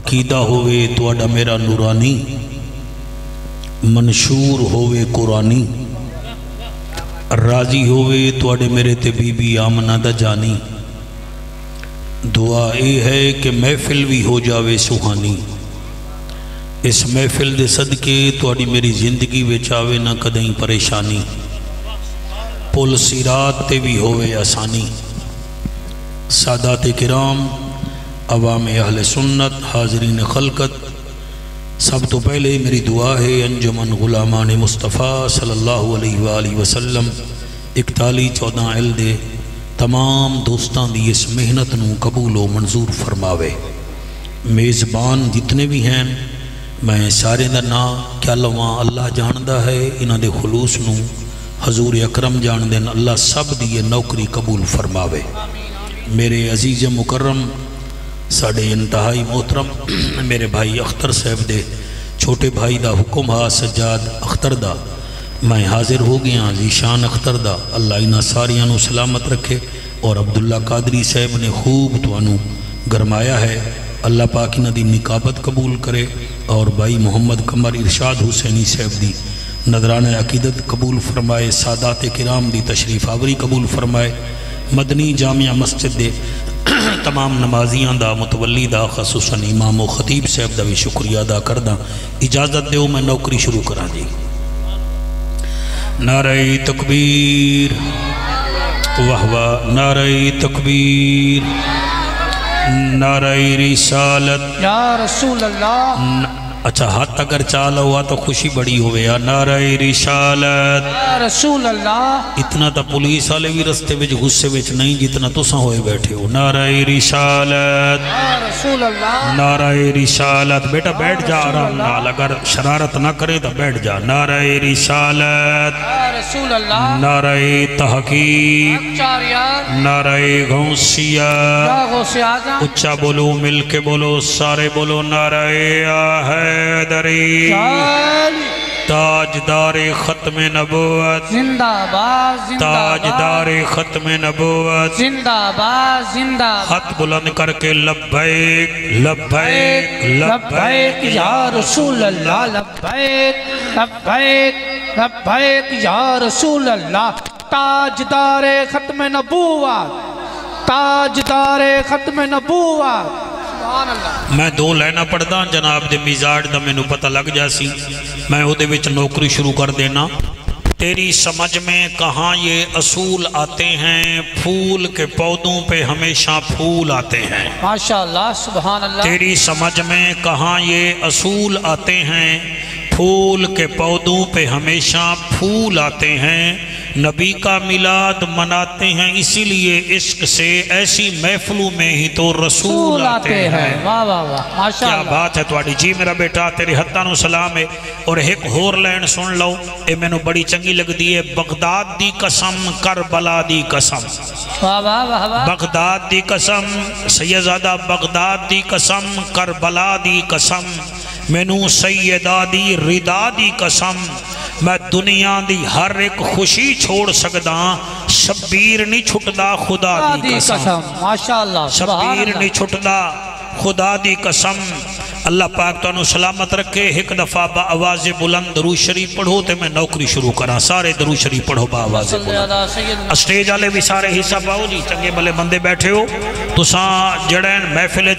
عقیدہ ہوئے تواڈا میرا نورانی، منشور ہوئے قرآنی، راضی ہوئے تواڈے میرے تے بی بی آمنہ دا جانی۔ دعا اے ہے کہ محفل بھی ہو جاوے سہانی، اس محفل دے صدقے تواڈی میری زندگی وچ آوے نہ کدیں پریشانی، پل صراط تے بھی ہوئے آسانی۔ سادات کرام، عوام اہل سنت، حاضرین خلقت، سب تو پہلے میری دعا ہے انجمن غلامان مصطفیٰ صلی اللہ علیہ وآلہ وسلم 4114 دے تمام دوستان دی اس محنت نو قبول و منظور فرماوے۔ میزبان جتنے بھی ہیں میں سارے دا نام کیا لواں اللہ جاندہ ہے، انہاں دے خلوص نو حضور اکرم جان دین اللہ سب دی یہ نوکری قبول فرماوے۔ میرے عزیز مکرم ساڑے انتہائی محترم میرے بھائی اختر صاحب دے چھوٹے بھائی دا حکم ہا سجاد اختر دا، میں حاضر ہو گیا ذیشان اختر دا، اللہ انہاں ساریاں نو سلامت رکھے۔ اور عبداللہ قادری صاحب نے خوب توانو گرمایا ہے، اللہ پاک انہاں دی نکابت قبول کرے، اور بھائی محمد قمر ارشاد حسینی صاحب دی نذرانہ عقیدت قبول فرمائے، سادات کرام دی تشریف آوری قبول فرمائے، مدنی جامعہ مسجد دے تمام نمازیاں دا متولی دا خصوصاً امام و خطیب صاحب دا بھی شکریہ ادا کردہ۔ اجازت دیو میں نوکری شروع کرا جی۔ نعرہ تکبیر، واہ واہ، نعرہ تکبیر، نعرہ رسالت یا رسول اللہ۔ اچھا ہاتھ اگر چالا ہوا تو خوشی بڑی ہوئے یا نعرہ رسالت یا رسول اللہ۔ اتنا تا پولیس والے بھی رستے وچ غصے وچ نہیں جتنا تساں ہوئے بیٹھے ہو۔ نعرہ رسالت یا رسول اللہ۔ نعرہ رسالت، بیٹا بیٹھ جا آرام نال، اگر شرارت نہ کرے تو بیٹھ جا۔ نعرہ رسالت، یا رسول اللہ۔ نعرہ تحقیق، چاریان، نعرہ غوثیہ، یا غوث اعظم، اچھا بولو، مل کے بولو، سارے بولو، نعرہ حیدری، تاجدار ختم نبوت، زندہ باد، زندہ تاجدار باد، ختم نبوت، زندہ باد، زندہ باد۔ ہاتھ بلند کر کے لبیک لبیک لبیک یا رسول اللہ، لبیک لبیک لبیک یا رسول اللہ۔ تاجدار ختم نبوت، تاجدار ختم نبوت۔ سبحان اللہ۔ میں دو لینا پڑھدا جناب دے مزاج دا مینوں پتہ لگ جاسی، میں او دے وچ نوکری شروع کر دینا۔ تیری سمجھ میں کہاں یہ اصول آتے ہیں، پھول کے پودوں پہ ہمیشہ پھول آتے ہیں۔ ماشاءاللہ، سبحان اللہ۔ تیری سمجھ میں کہاں یہ اصول آتے ہیں، پھول کے پودوں پہ ہمیشہ پھول آتے ہیں۔ نبی کا میلاد مناتے ہیں اسی لیے عشق سے، ایسی محفلوں میں ہی تو رسول آتے ہیں۔ واہ واہ واہ، کیا ماشاءاللہ۔ بات ہے تواڈی جی میرا بیٹا، تیرے ہتھاں نو سلام ہے۔ اور ایک ہور لین سن لو، اے مینوں بڑی چنگی لگدی ہے، بغداد دی قسم، کربلا دی قسم، واہ واہ واہ واہ۔ بغداد دی قسم، سیدزادہ بغداد دی قسم، کربلا دی قسم، مینوں سیدہ دی رضا دی قسم، میں دنیا دی ہر ایک خوشی چھوڑ سکدا، شبیر نہیں چھٹدا خدا دی قسم، ماشاءاللہ، شبیر نہیں چھٹدا خدا دی قسم۔ اللہ پاک تو انہوں سلامت رکھے۔ ایک دفعہ با آواز بلند درود شریف پڑھو تے میں نوکری شروع کرا، سارے درود شریف پڑھو با آواز بلند۔ اسٹیج آلے بھی سارے حصہ پاؤ جی، چنگے بلے بندے بیٹھے ہو تو ساں جڑین محفل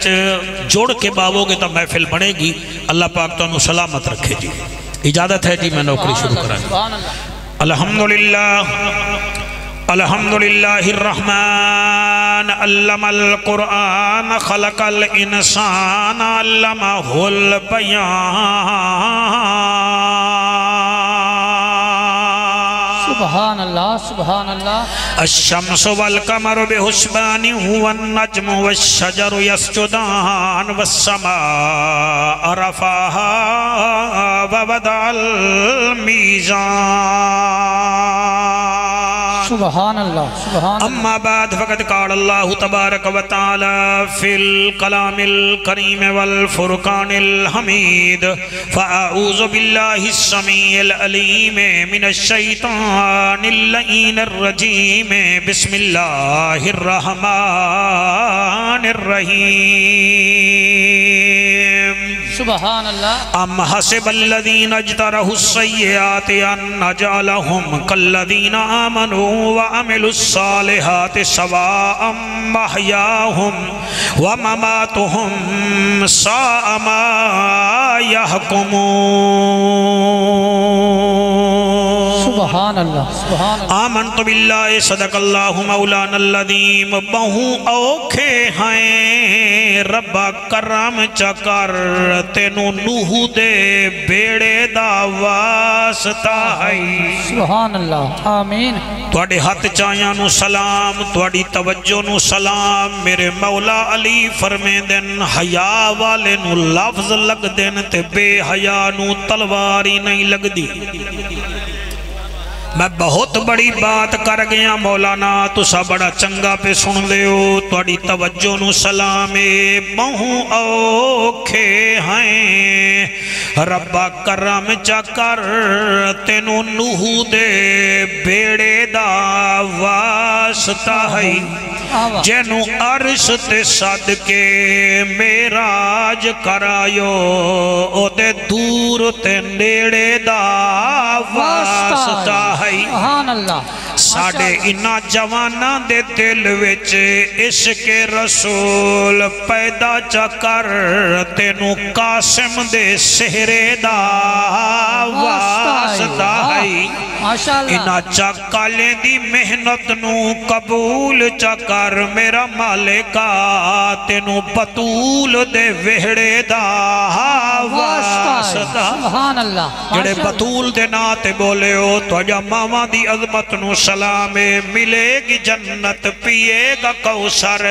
جوڑ کے باؤ گے تو محفل بڑھے گی۔ اللہ پاک تو انہوں سلامت رکھے جی۔ اجازت ہے جی میں نوکری شروع کرا۔ الحمدللہ الحمدللہ الرحمن علم القرآن خلق الانسان علمہ البیان۔ سبحان اللہ، سبحان اللہ۔ الشمس والقمر بحسبان والنجم والشجر يسجدان والسماء رفعها ووضع الميزان۔ سبحان اللہ، سبحان اللہ۔ اما بعد فقد قال اللہ تبارک و تعالی فی الکلام الکریم والفرقان الحمید، فاعوذ باللہ السمیع العلیم من الشیطان اللعین الرجیم، بسم اللہ الرحمن الرحیم۔ سبحان اللہ ام حسب الذین اجترحوا السیئات ان نجعلهم کالذین آمنوا وعملوا الصالحات سواء محیاهم ومماتهم ساء ما يحكمون سبحان اللہ سبحان اللہ آمنت باللہ صدق اللہ مولانا العظیم بہو اوکھے ہیں ربا کرم چکر تینو نوح دے بیڑے دا واسطہ ہے سبحان اللہ آمین تواڈے ہاتھ چایاں نو سلام تواڈی توجہ نو سلام میرے مولا علی فرمین دن حیا والے نو لفظ لگ دن تے بے حیا نو تلواری نہیں لگ دی میں بہت بڑی بات کر گیا مولانا تسا بڑا چنگا پہ سن دے ہو تواڈی توجہ نو سلام بہوں اوکھے ہیں ربا کرم چکر تینو نوح دے بیڑے دا واسطہ ہے جنو عرش تے صدقے میراج کرایو او دے دور تے نیڑے دا واسطہ ہے سبحان اللہ ساڑے انہا جوانا دے دل وچ عشق رسول پیدا چکر تینو قاسم دے سہرے دا واسطہ ہے انہا چکالیں دی محنت نو قبول چکر میرا مالکا تینو بطول دے وہڑے دا واسطہ سبحان اللہ جڑے بطول دے ناتے بولے ہو تو اجا ماما دی عظمت نو سلام ملے گی جنت پیے گا کوثر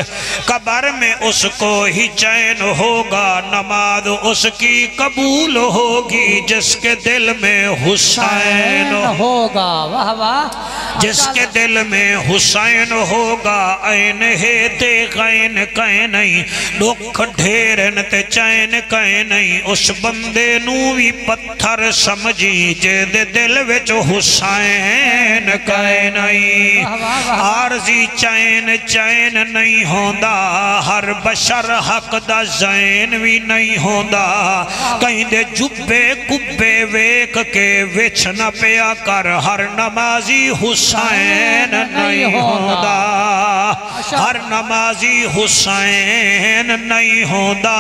قبر میں اس کو ہی چین ہوگا نماز اس کی قبول ہوگی جس کے دل میں حسین ہوگا واہ واہ جس کے دل میں حسین ہوگا این ہے تے غین کہیں نہیں دکھ ڈھیرن تے چین کہیں نہیں اس بندے نوی پتھر سمجھی جے دے دل وچ حسین کہیں نہیں عارضی چین نہیں ہوندا ہر بشر حق دا زین بھی نہیں ہوندا کہیں دے جبے کبے ویک کے وچ نہ پیا کر ہر نمازی حسین نہیں ہوندا ہر نمازی حسین نہیں ہوندا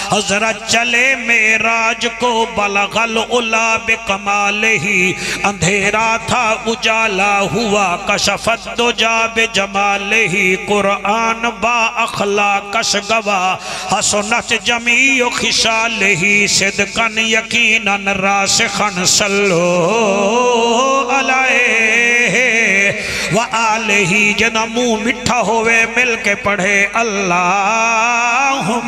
حضرت چلے میراج کو بلغ العلا بکمالہ ہی اندھیرا تھا اجالا ہوا کشفت دجا بجمالہ ہی قرآن با اخلاقش گوا حسنت جمیع خشالہ ہی صدقاً یقیناً راسخاً صلو علیہ وآلہ جنا منہ مٹھا ہوئے مل کے پڑھے اللہم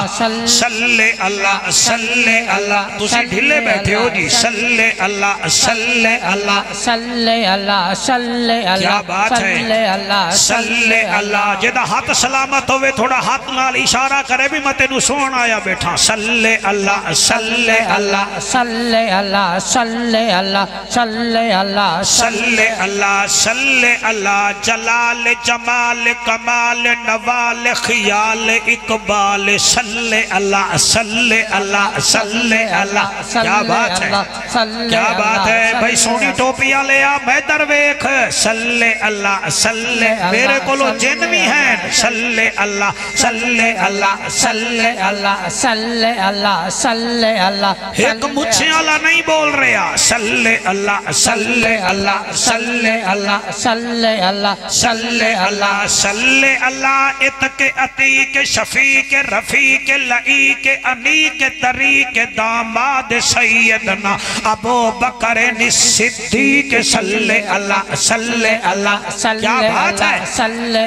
صلی اللہ صلی اللہ تسی ڈھلے بیٹھے ہو جی صلی اللہ صلی اللہ صلی اللہ صلی اللہ کیا بات ہے صلی اللہ جدہ ہاتھ سلامت ہوئے تھوڑا ہاتھ نال اشارہ کرے بھی میں تینو سون آیا بیٹھا صلی اللہ صلی اللہ صلی اللہ صلی اللہ صلی اللہ صلی اللہ صلی اللہ جلال جمال کمال نوال خیال اقبال صلی اللہ صلی اللہ صلی اللہ کیا بات ہے کیا بات ہے بھائی سونی ٹوپیاں لے آ میں درویک صلی اللہ صلی میرے کولو جن بھی ہیں صلی اللہ صلی اللہ صلی اللہ صلی اللہ صلی اللہ ایک مجھے اللہ نہیں بول رہا صلی اللہ صلی اللہ صلی اللہ صلی اللہ صلی اللہ صلی اللہ اتک عتیق شفیق رفیق لعیق انیق طریق داماد سیدنا ابو بکر صدیق صلی اللہ صلی اللہ کیا بات ہے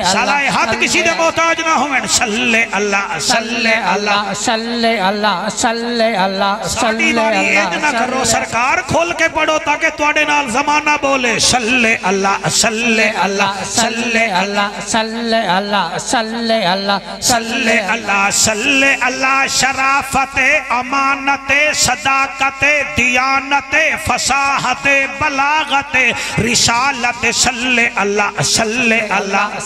سالائے ہاتھ کسی دے محتاج نہ ہوئے صلی اللہ صلی اللہ صلی اللہ صلی اللہ ساڑی باری ایج نہ کرو سرکار کھول کے پڑھو تاکہ تواڈے نال زمانہ بولے صلی اللہ صلی اللہ صلی اللہ صلی اللہ صلی اللہ صلی اللہ صلی اللہ شرافت امانت صداقت دیانت فصاحت بلاغت رسالت صلی اللہ صلی اللہ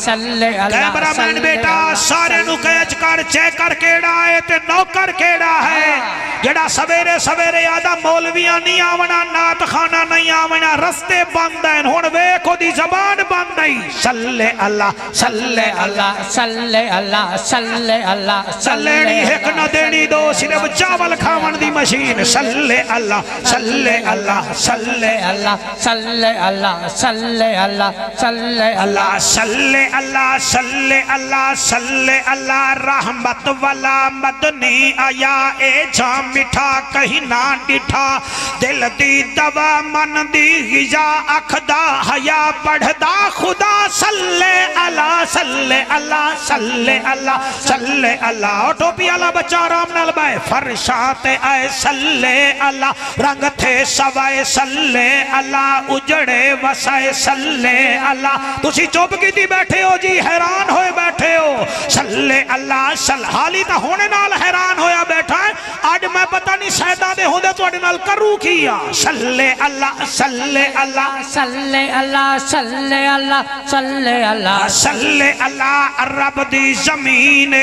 کیمرامین بیٹا سارے نو کہج کر چیک کر کیڑا ہے تے نوکر کیڑا ہے جڑا سویرے سویرے آدھا مولویاں نہیں آونا نات خانہ نہیں آونا رستے بند ہیں ہون ویکھو دی زبان بند ہے صلی اللہ صلی اللہ صلی اللہ صلی اللہ صلی ایک نہ دینی دو صرف چاول کھاون دی مشین صلی اللہ صلی اللہ صلی اللہ صلی اللہ صلی اللہ صلی اللہ صلی اللہ صلی اللہ صلی اللہ رحمت والا مدنی آیا اے جا مٹھا کہیں نہ ڈٹھا دل دی دوا من دی غذا اکھدا حیا پڑھدا خدا صلی اللہ صلی اللہ صلی اللہ صلی اللہ ٹوپی اللہ بچہ رام نال بائے فرشات آئے صلی اللہ رنگ تھے سوائے صلی اللہ اجڑے وسائے صلی اللہ تسی چوب کی دی بیٹھے ہو جی حیران ہوئے بیٹھے ہو صلی اللہ حالی تا ہونے نال حیران ہویا بیٹھا ہے آج میں پتہ نہیں سیدہ دے ہوں دے تو اڈے نال کرو کیا صلی اللہ صلی اللہ صلی اللہ صلی اللہ صلی اللہ صلی اللہ رب دی زمین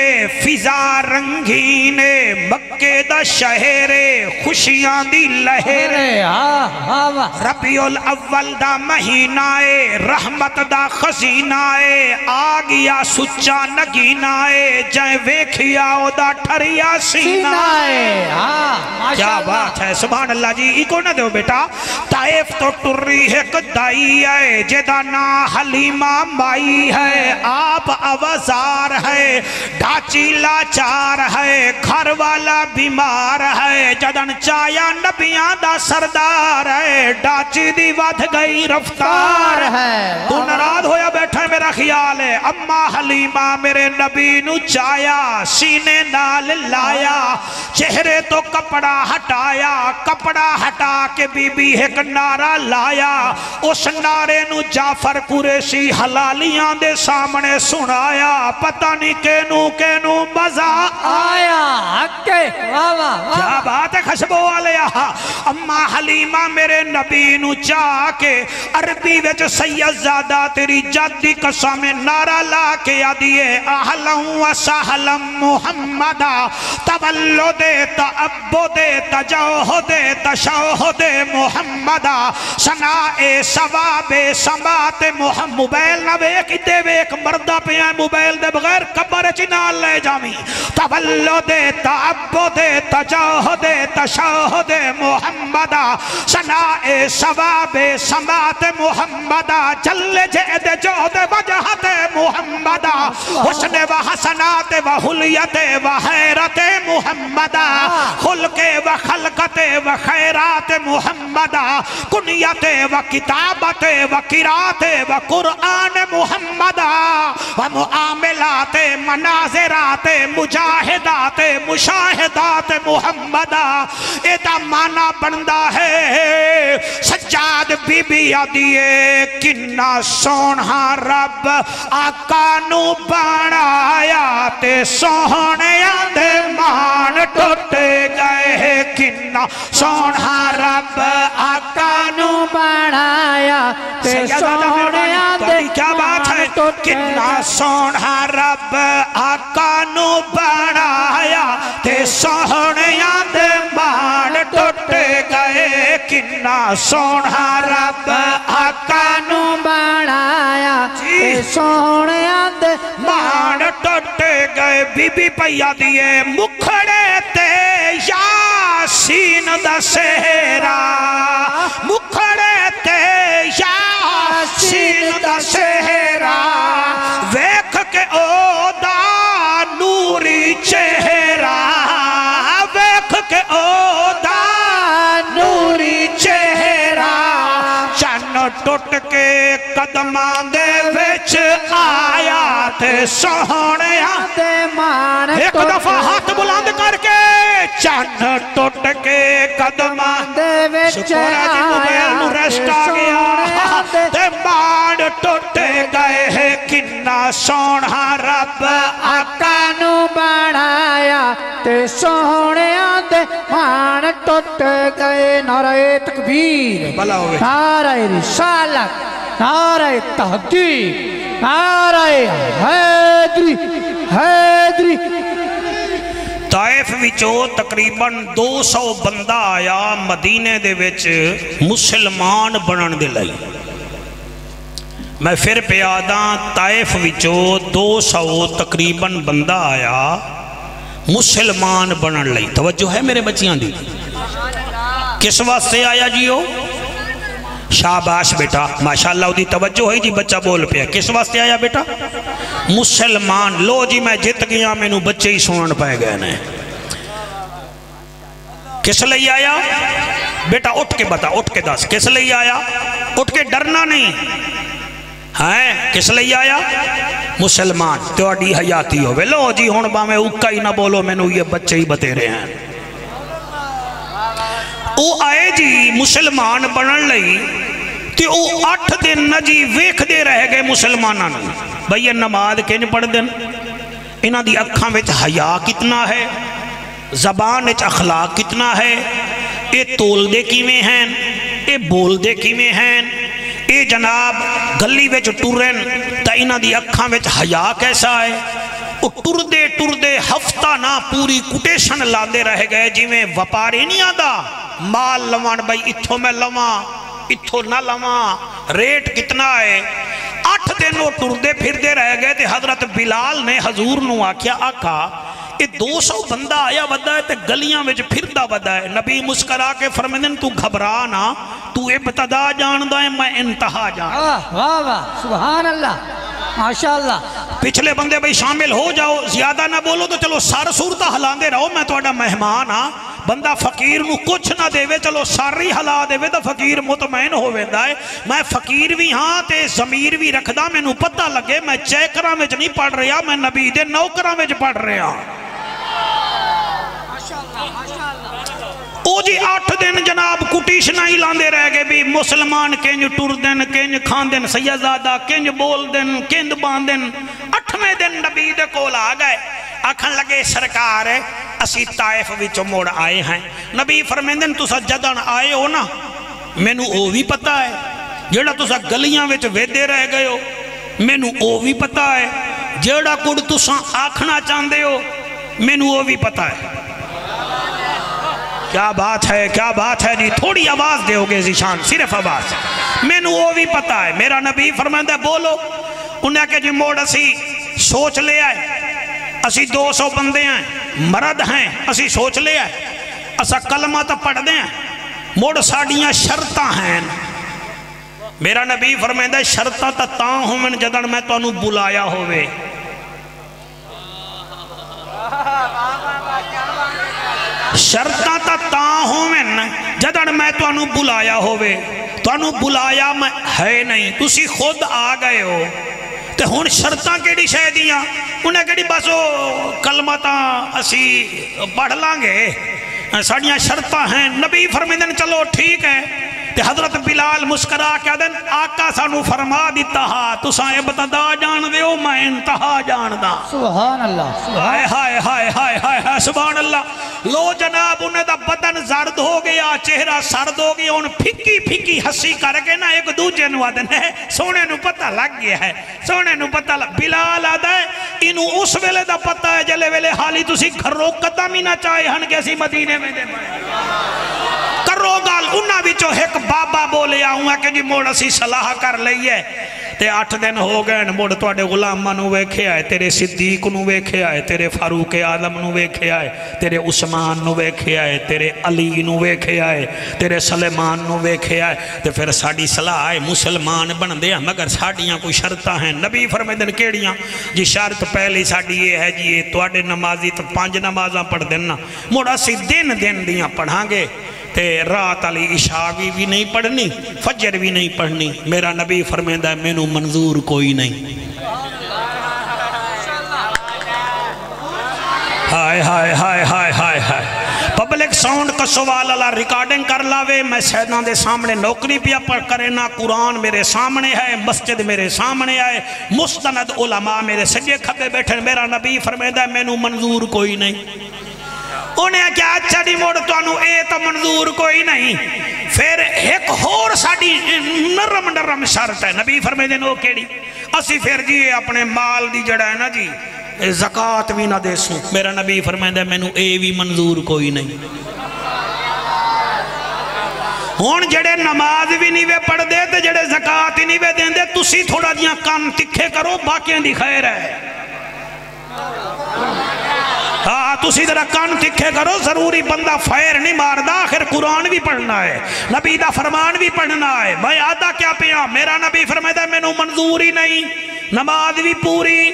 فضا رنگین مکے دا شہر خوشیاں دی لہر ربیع الاول دا مہینہ رحمت دا خزینہ آگیا سچا نگینہ جائیں ویکھیا او دا ٹھریا سینہ کیا بات ہے سبحان اللہ جی ایکو نہ دو بیٹا طائف تو ٹری ہے کدائی ہے جدہ نا حلیمہ مائی ہے آپ اوزار ہے ڈھاچی لاچار ہے گھر والا بیمار ہے جدن چایا نبیاں دا سردار ہے ڈھاچی دی ودھ گئی رفتار ہے تو نراد ہویا بیٹھا ہے میرا خیال ہے اما حلیمہ میرے نبی نو چایا سینے نال لایا چہرے تو کپڑا ہٹایا کپڑا ہٹا کے بی بی ایک نعرہ لایا اس نعرے نو جعفر قریشی حلالیاں دے سامنے سنایا پتہ نہیں کینو مزہ آیا کیا بات ہے خشبو والے اما حلیمہ میرے نبی نو چاہ کے عربی وچ سید زادہ تیری جدی قسم نعرہ لا کے آدھیے اہلم و سہلم محمدہ تولد تعبد تجوہد تشہد محمدہ ثناء ثواب سمات محمد موبائل نہ ویک دے ویک مردہ پہ آئے موبائل دے بغیر کبر چنال لے جامی تولد تعبد تجوہد تشہد محمدہ ثناء ثواب سمات محمدہ جل جہد جہد وجہت محمدہ حسن و حسنات و حلیت و حیرت محمدہ خلق و خلقت و خیرات محمدہ کنیت و کتابت و قرات و قرآن محمدہ و معاملات مناظرات مجاہدات مشاہدات محمدہ ایدہ معنی بندہ ہے سجاد بی بی آدھیے کنہ سونہا رب آقا نو بنایا تے سونے آدھے مان ٹوٹے گئے کنہ سونہا رب آقا نو بنایا تے سونے آدھے کیا بات ہے کنہ سونہا رب آقا نو بنایا تے سونے آدھے مان ٹوٹے گئے کنہ سونہا رب آقا نو بنایا تے سونے آدھے مان ٹوٹے گئے بی بی پیا دیئے مکھڑے تے یاسین دا سہرا مکھڑے تے یاسین دا سہرا ویکھ کے او دا نوری چہرہ ویکھ کے او دا نوری چہرہ چن ٹوٹ کے قدمان دے وچ آیا تے سونے آتے مان ایک دفعہ ہاتھ بلند کر کے چن ٹوٹ کے قدمان دے وچ آیا تے مان ٹوٹے گئے ہے کنہ سونا رب آقا نو بنایا تے سونے دے مان ٹوٹ گئے نعرہ تکبیر نعرہ رسالت نعرہ تحقیق نعرہ حیدری حیدری طائف وچو تقریباً 200 بندہ آیا مدینے دے وچ مسلمان بنن دے لئی میں پھر پیاداں طائف وچو 200 تقریباً بندہ آیا مسلمان بنن لئی توجہ ہے میرے بچیاں دی کس واسطے آیا جیو شاباش بیٹا ماشاءاللہ دی توجہ ہے جی بچہ بول پیا کس واسطے آیا بیٹا مسلمان لو جی میں جت گیا میں نو بچے ہی سنن پائے گئے نے کس لئی آیا بیٹا اٹھ کے بتا اٹھ کے دس کس لئی آیا اٹھ کے ڈرنا نہیں ہے کس لئی آیا مسلمان تیوڑی حیاتی ہوئے لو جی ہون با میں اکا ہی نہ بولو میں نو یہ بچے ہی بتے رہے ہیں او آئے جی مسلمان بنن لئی تے او 8 دن نہ جی ویکھ دے رہ گئے مسلماناں نوں بھئی یہ نماز کنج پڑھ دن انہاں دی اکھاں وچ حیا کتنا ہے زبان وچ اخلاق کتنا ہے اے تول دے کیویں ہیں اے بول دے کیویں ہیں اے جناب گلی وچ ٹرن تے انہاں دی اکھاں وچ حیا کیسا ہے او ٹر دے ہفتہ نہ پوری کوٹیشن لاندے رہ گئے جی میں وپاری نہیں آدھا مال لوان بھائی اتھو میں لواں اتھو نہ لواں ریٹ کتنا ہے 8 دن وہ ٹردے پھر دے رہ گئے تے حضرت بلال نے حضور نو آکھیا آقا یہ 200 بندہ آیا ودا ہے تے گلیاں وچ پھردا ودا ہے نبی مسکرا کے فرمیندن تو گھبرا نہ تو ابتدا جاندا ہے میں انتہا جاندا واہ واہ سبحان اللہ ماشاءاللہ پچھلے بندے بھئی شامل ہو جاؤ زیادہ نہ بولو تو چلو سار صورتہ ہلاندے رہو میں توڑا مہمان ہاں بندہ فقیر نو کچھ نہ دے وے چلو ساری ہلا دے وے تو فقیر مطمئن ہو ویندہ ہے میں فقیر بھی ہاں تے ضمیر بھی رکھدا میں نو پتہ لگے میں چیکرہ میں نہیں پڑھ رہا میں نبی دے نوکرہ میں پڑھ رہا او جی 8 دن جناب کٹیشنہ ہی لاندے رہ گئے بھی مسلمان کنج ٹور دن کنج کھان دن سیدزادہ کنج بول دن کنج بان دن 8ویں دن نبی دے کول آ گئے آکھن لگے سرکار اسی طائف وچ موڑ آئے ہیں نبی فرمیندن تسا جدن آئے ہو نا میں نو او بھی پتہ ہے جیڑا تسا گلیاں وچ ویدے رہ گئے ہو میں نو او بھی پتہ ہے جیڑا کڑ تسا آکھنا چاندے ہو میں نو او بھی پتہ ہے کیا بات ہے جی تھوڑی آواز دے ہوگے زیشان صرف آواز میں نو وہ بھی پتا ہے میرا نبی فرمائندہ ہے بولو انہیں کہ جی موڑ اسی سوچ لے آئے اسی 200 بندے ہیں مرد ہیں اسی سوچ لے آئے اسا کلمہ تا پڑھ دیں موڑ ساڑیاں شرطہ ہیں میرا نبی فرمائندہ ہے شرطہ تا تاں ہوں من جدن میں تو انہوں بلایا ہوئے شرطاں تا تاں ہوئن جدن میں تو انہوں بلایا ہوئے تو انہوں بلایا میں ہے نہیں تسی خود آ گئے ہو تے ہون شرطاں کیڑی شے دیاں انہیں کیڑی بس کلمہ تا اسی پڑھ لانگے ساڑیاں شرطاں ہیں نبی فرمیندن چلو ٹھیک ہے تے حضرت بلال مسکرا کیا دن آقا سانو فرما دیتا ہا تو سائے بتدا جان دے ہو میں انتہا جان دا سبحان اللہ سبحان اللہ لو جناب انہیں دا بدن زرد ہو گیا چہرہ سرد ہو گیا ان پھکی پھکی ہسی کر کے نا ایک دوجہ نو آدن ہے سونے نو پتہ لگ گیا ہے سونے نو پتہ لگ بلال آدھا ہے انہوں اس ویلے دا پتہ ہے جلے ویلے حالی تسی گھروں قدم ہی نہ چاہے ہن کیسی مدینے میں دے پائے کرو گال انہاں بچو ایک بابا بولے آؤں ہے کہ جی موڑ اسی صلاح کر لئیے تے 8 دن ہو گئے موڑ تو اڈے غلامہ نو ویکھے آئے تیرے صدیق نو ویکھے آئے تیرے فاروق آدم نو ویکھے آئے تیرے عثمان نو ویکھے آئے تیرے علی نو ویکھے آئے تیرے سلیمان نو ویکھے آئے تے پھر ساڑی صلاح آئے مسلمان بن دے مگر ساڑیاں کوئی شرطہ ہیں نبی فرمیدن کیڑیاں جی شرط پہلی ساڑی یہ ہے جی تو اڈے نمازی تو 5 نمازاں پڑھ دینا موڑ اسی دن دیاں پڑھاں گے تے رات علی عشاء بھی نہیں پڑھنی فجر بھی نہیں پڑھنی میرا نبی فرمیندہ ہے میں نو منظور کوئی نہیں ہائے پبلک ساؤنڈ کا سوال اللہ ریکارڈنگ کر لاوے میں سیدنا دے سامنے نوکری پیا پر کرے نا قرآن میرے سامنے ہے مسجد میرے سامنے آئے مستند علماء میرے سجے کھبے بیٹھے میرا نبی فرمیندہ ہے میں نو منظور کوئی نہیں انہیں کیا اچھا دی موڑ تو انہوں اے تا منظور کوئی نہیں. پھر ایک اور ساڑی نرم نرم شرط ہے. نبی فرمائے دے نو کیڑی اسی پھر جی اپنے مال دی جڑا ہے نا جی زکاة بھی نہ دے سوں. میرا نبی فرمائے دے میں نو اے بھی منظور کوئی نہیں. ہون جڑے نماز بھی نہیں وے پڑھ دے تے جڑے زکاة ہی نہیں وے دیں دے تسی تھوڑا دیاں کام تکھے کرو باقیاں دی خیر ہے. ہاں تسی ذرا کان تکھے کرو. ضروری بندہ فیر نہیں ماردہ. آخر قرآن بھی پڑھنا ہے نبی دا فرمان بھی پڑھنا ہے. میں آدھا کیا پیا میرا نبی فرمائے دا میں نو منظور ہی نہیں. نماز بھی پوری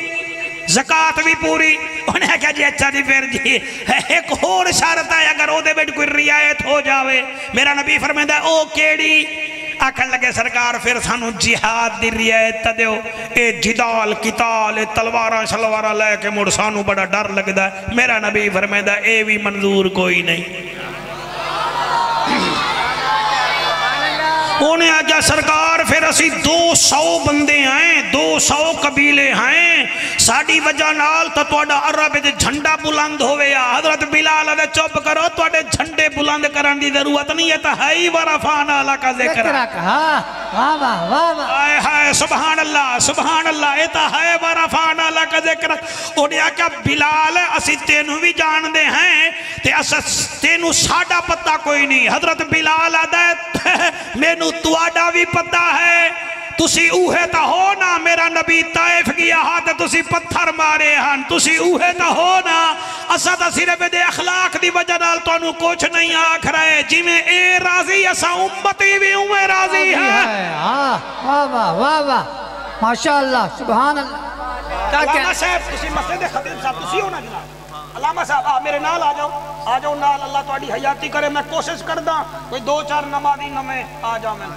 زکاة بھی پوری. انہیں کہا جی اچھا جی پھر جی ایک اور شرط ہے اگر او دے بیٹھ کوئی رعایت ہو جاوے. میرا نبی فرمائے دا او کیڑی آکھن لگے سرکار پھر سانو جہاد دی رعایت تا دیو. اے جدال کتال اے تلواراں شلواراں لے کے مڑ سانو بڑا ڈر لگدا ہے. میرا نبی فرمائے دا اے بھی منظور کوئی نہیں. انہیں آجا سرکار پھر اسی 200 بندے ہیں 200 قبیلے ہیں. ساڑی وجہ نال تا توڑا عرب دے جھنڈا بلند ہوئے یا حضرت بلال دے چوب کرو توڑے جھنڈے بلند کرن دی ضرورت نہیں ہے. تا ہائی ورفان اللہ کا ذکر آئے ہائے سبحان اللہ سبحان اللہ. اے تا ہائی ورفان اللہ کا ذکر. انہیں آجا بلال اسی تینوں بھی جان دے ہیں تے اساس تینوں ساڑا پتہ کوئی نہیں. حضرت بلال آدھے مینو تواڈا بھی پتہ ہے تسی اوہے تا ہو نا. میرا نبی طائف گیا ہاتھ تسی پتھر مارے ہن تسی اوہے تا ہو نا. اسا تا صرف دے اخلاق دی وجہ نال تو انہوں کچھ نہیں آکھ رہے. جی میں اے راضی اسا امتی بھی اوہ راضی ہے. واہ واہ واہ واہ ماشاءاللہ سبحان اللہ. علامہ صاحب تسی مسجد خطیب صاحب تسی ہونا جناب. علامہ صاحب میرے نال آ جاؤ نال. اللہ تو اڈی حیاتی کرے. میں کوشش کردہ کوئی 2-4 نمازی نمیں آ جاؤ. میں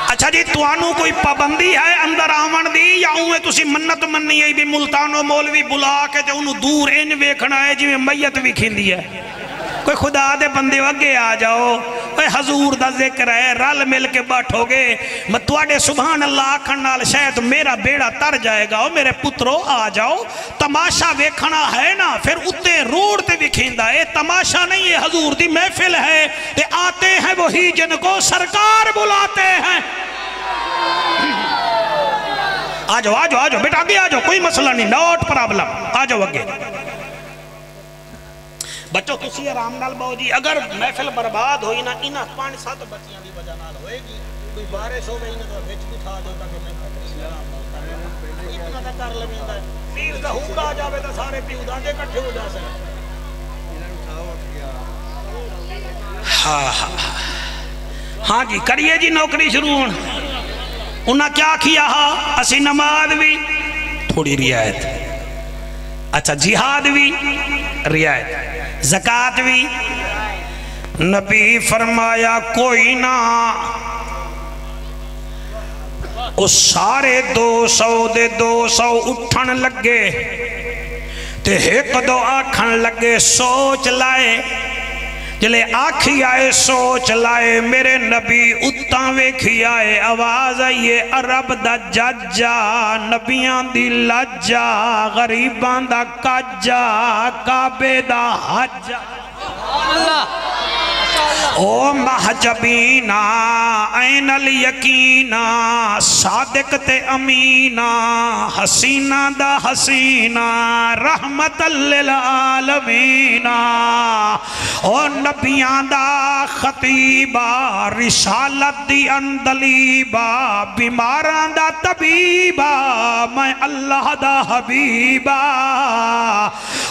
اچھا جی توانو کوئی پابندی ہے اندر آمن دی یا اوہ تسی منت مننی ہے بھی ملتانو مولوی بلا کے جو انہوں دور ان ویکھنا ہے جی میں میت بھی کھیندی ہے. کوئی خدا دے بندے وگے آ جاؤ. کوئی حضور دا ذکر ہے رل مل کے بیٹھو گے. میں تواڈے سبحان اللہ آکھن نال شاید میرا بیڑا تر جائے گا. میرے پترو آ جاؤ. تماشا ویکھنا ہے نا پھر اتے روڈ تے بھی کھیندا ہے. تماشا نہیں ہے حضور دی محفل ہے. تے آتے ہیں وہی جن کو سرکار بلاتے ہیں. آ جاؤ بیٹا آگے آ جاؤ. کوئی مسئلہ نہیں نوٹ پرابلم. آ جاؤ اگے بچوں کسی آرام نال باؤ جی. اگر محفل برباد ہوئی نا انہا 5-7 بچیاں دی وجہ نال ہوئے گی. کوئی بارش ہو گئی نا تو وچ بھی کھا دیتا کہ میں پتری آرام ہوتا ہے. اتنا تا کر لگیندہ ہے. پیر ظہور آ جاوے تا سارے پیودان دے کٹھے ہو جا سکتے. ہاں جی کریے جی نوکری شروع ہون. انہاں کیا کیا اسی نماز بھی تھوڑی رعایت. اچھا جہاد بھی رعایت زکاة بھی. نبی فرمایا کوئی نہ اس سارے 200 دے 200 اٹھن لگے تے ایک دو آکھن لگے سوچ لائے. جلے آکھی آئے سوچ لائے میرے نبی اتاں ویکھی آئے آواز آئیے عرب دا ججا نبیان دی لجا غریبان دا کجا کعبے دا حجا. اللہ او محجبینا این الیقینا صادق تے امینا حسینہ دا حسینہ رحمت للعالمینا او نبیان دا خطیبہ رسالت دی اندلیبہ بیماران دا طبیبہ میں اللہ دا حبیبہ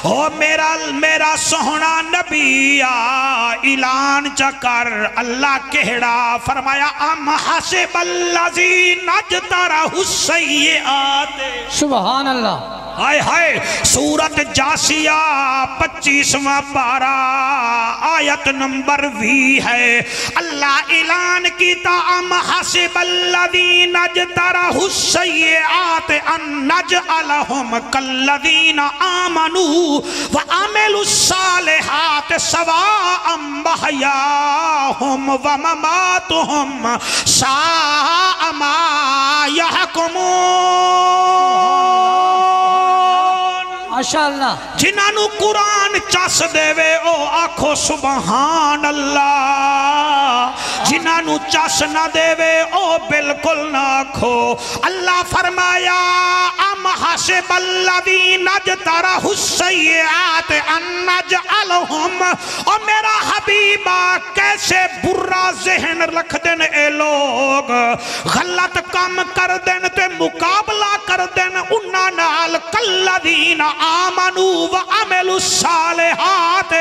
او میرا سہنا نبی اعلان چکر. اللہ کہڑا فرمایا ام حسب الذین اجترحوا السیئات. سبحان اللہ. ہائے ہائے سورت جاسیہ 25واں پارہ آیت نمبر 20 ہے. اللہ اعلان کیتا ام حسب الذین اجترحوا السیئات ان نجعلہم کالذین آمنوا وعملوا الصالحات سواء محیاہم ومماتہم ساء ما یحکمون. ماشاءاللہ جنہوں قرآن چس دے وے او آکھو سبحان اللہ، جنہوں چس نہ دے وے او بالکل نہ آکھو۔ اللہ فرمایا ام حسب الذین اجترحوا السیئات ان نجعلہم، اور میرا حبیبہ کیسے برا ذہن رکھ دین اے لوگ، غلط کام کر دین تے مقابلہ کر دین انہاں نال کالذین آمنوا وعملوا الصالحات،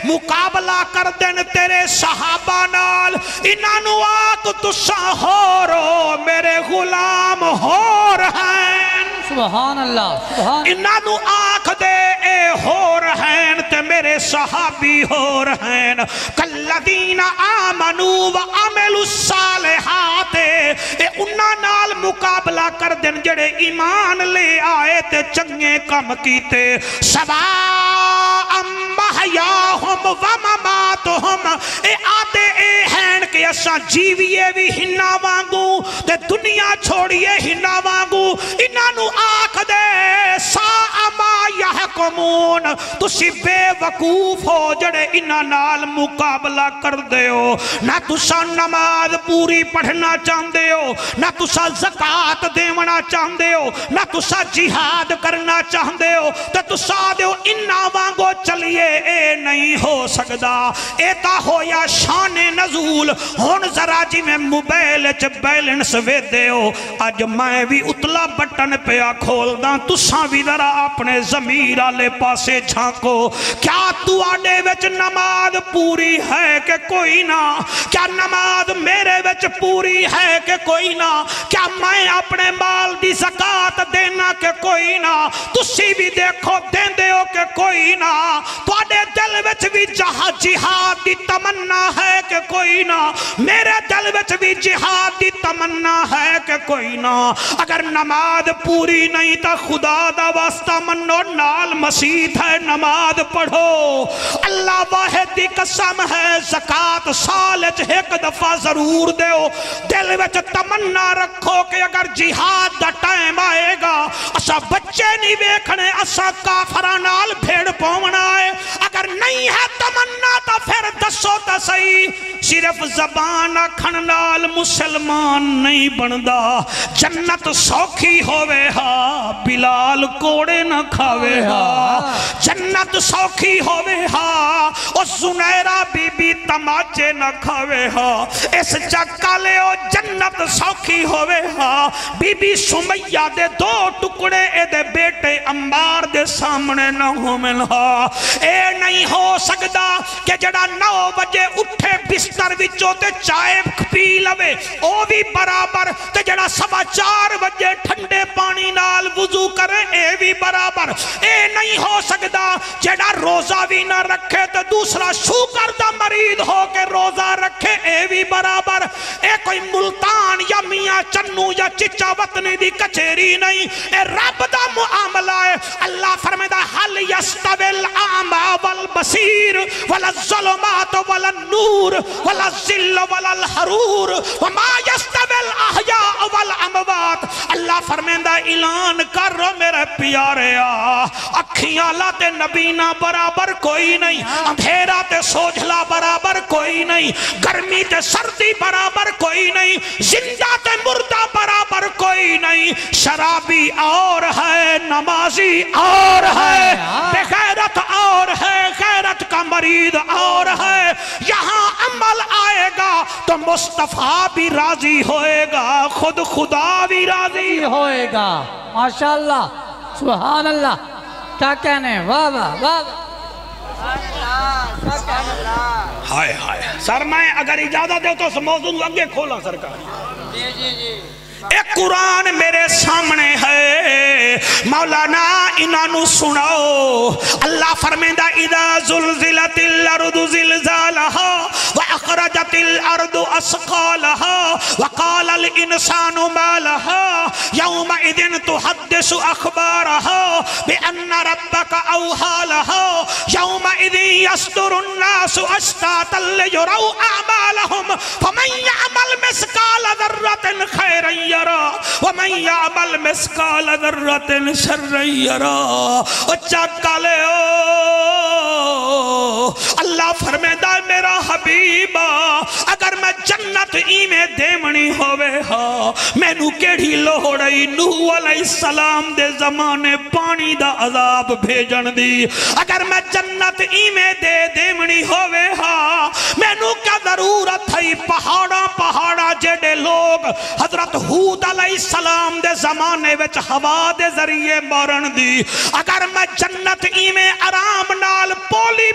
مقابلہ کر دین تیرے صحابہ نال، انہاں نو آکھ تساں ہورو میرے غلام ہور ہیں، سبحان اللہ سبحان انہاں نو آکھ دے اے ہور ہیں تے میرے صحابی ہور ہیں، کالذین آمنوا وعملوا الصالحات، اے انہاں نال مقابلہ کر دین جڑے ایمان لے آئے تے چنگے کم کیتے، سواء محیاہم ومماتہم، اے آتے اے ہیں کہ اساں جیویے بھی ہنہ وانگو تے دنیا چھوڑیے ہنہ وانگو، انہاں نو آکھ دے ساء ما یحکمون، تسی بے وقوف ہو جڑے انہاں نال مقابلہ کر دے ہو، نہ تسا نماز پوری پڑھنا چاہندے ہو، نہ تسا زکاة دیونا چاہندے ہو، نہ تسا جہاد کرنا چاہندے ہو، تو تسا دے ہو انہاں وانگو چلیے اے نہیں ہو سکدا، اے تا ہویا شان نزول، ہون ذرا جی میں موبائل چ بیلنس وے دے ہو، آج میں بھی اتلا بٹن پہ کھول داں، تسا بھی ذرا اپنے ضمیر آلے پاسے جھانکو، کیا تو آڈے وچ نماز پوری ہے کہ کوئی نہ، کیا نماز میرے وچ پوری ہے کہ کوئی نہ، کیا میں اپنے مال دی زکاة دینا کہ کوئی نہ، تسی بھی دیکھو دین دے ہو کہ کوئی نہ، تو آڈے دل وچ بھی جہاد دی تمنا ہے کہ کوئی نہ، میرے دل وچ بھی جہاد دی تمنا ہے کہ کوئی نہ، اگر نماز پوری نہیں تا خدا دا واسطہ منو نال مسیح ہے نماز پڑھو، اللہ واحد دی قسم ہے زکاة سالچ ایک دفعہ ضرور دے ہو، دل وچ تمنا رکھو کہ اگر جہاد دا ٹائم آئے گا اسا بچے نہیں بیکھنے، اسا کافران نال بھیڑ پونا ہے، اگر نہیں ہے تمنا تا پھر دسو تا صحیح، صرف زبان کھن نال مسلمان نہیں بندا، جنت سوکھی ہوئے ہا بلال کوڑے نہ کھاوے ہا، جنت سوکھی ہوئے ہا او زنیرہ بی بی تماچے نہ کھاوے ہا، اس چکا لے او جنت سوکھی ہوئے ہا، بی بی سمیہ دے دو ٹکڑے اے دے بیٹے عمار دے سامنے نہ ہومن ہا، اے نہیں ہو سکدا کہ جڑا 9 بجے اٹھے بستر وچوں تے چائے پی لوے او بھی برابر، تے جڑا 4:15 بجے ٹھنڈے پانی نال وضو کرے اے بھی برابر، اے نہیں ہو سکدا جڑا روزہ بھی نہ رکھے تے دوسرا شوگر دا مرید ہو کے روزہ رکھے اے بھی برابر، اے کوئی ملتان یا میاں چنو یا چچا وطنی دی کچھیری نہیں، اے رب دا معاملہ ہے، اللہ فرمیدہ حل یستوی الاعمی والبصیر ولا الظلمات ولا النور ولا الظل ولا الحرور وما یستوی الاحیاء والاموات، اللہ فرمیدہ اعلان کر رو میرے پیارے اکھیاں لاتے نبینا برابر کوئی نہیں، اندھیرا تے سوجھلا برابر کوئی نہیں، گرمی تے سردی برابر کوئی نہیں، زندہ تے مردہ برابر کوئی نہیں، شرابی اور ہے نمازی اور ہے، بے غیرت اور ہے، غیرت کا مرید اور ہے، یہاں عمل آئے گا تو مصطفیٰ بھی راضی ہوئے گا، خود خدا بھی راضی ہوئے گا، ماشاءاللہ سبحان اللہ، کیا کہنے، واہ واہ واہ ہائے ہائے، سر میں اگر اجازت دے تو اس موضوع اگے کھولا سرکار، ایک قرآن میرے سامنے ہے، مولانا انہوں سناؤ، اللہ فرمیدہ اذا زلزلت الارض زلزالها واخرجت الارض اسقالها وقال الانسان ما لها يومئذ تحدث اخبارها بان ربک اوحا لہا یومئذ یصدر الناس اشتاتا لیروا اعمالہم فمن یعمل مثقال ذرۃ خیرا یرا ومن یعمل مثقال ذرۃ شرا یرا. چکا لے اللہ فرمیدہ میرا حبیبہ اگر میں جنت ایمیں دیمنی ہوئے ہاں میں نو کیڑی لوڑائی نوح علیہ السلام دے زمانے پانی دا عذاب بھیجن دی. اگر میں جنت ایمیں دیمنی ہوئے ہاں میں نو کیا ضرورت ہے پہاڑا جڑے لوگ حضرت ہود علیہ السلام دے زمانے وچ ہوا دے ذریعے مارن دی. اگر میں جنت ایمیں آرام نال پولی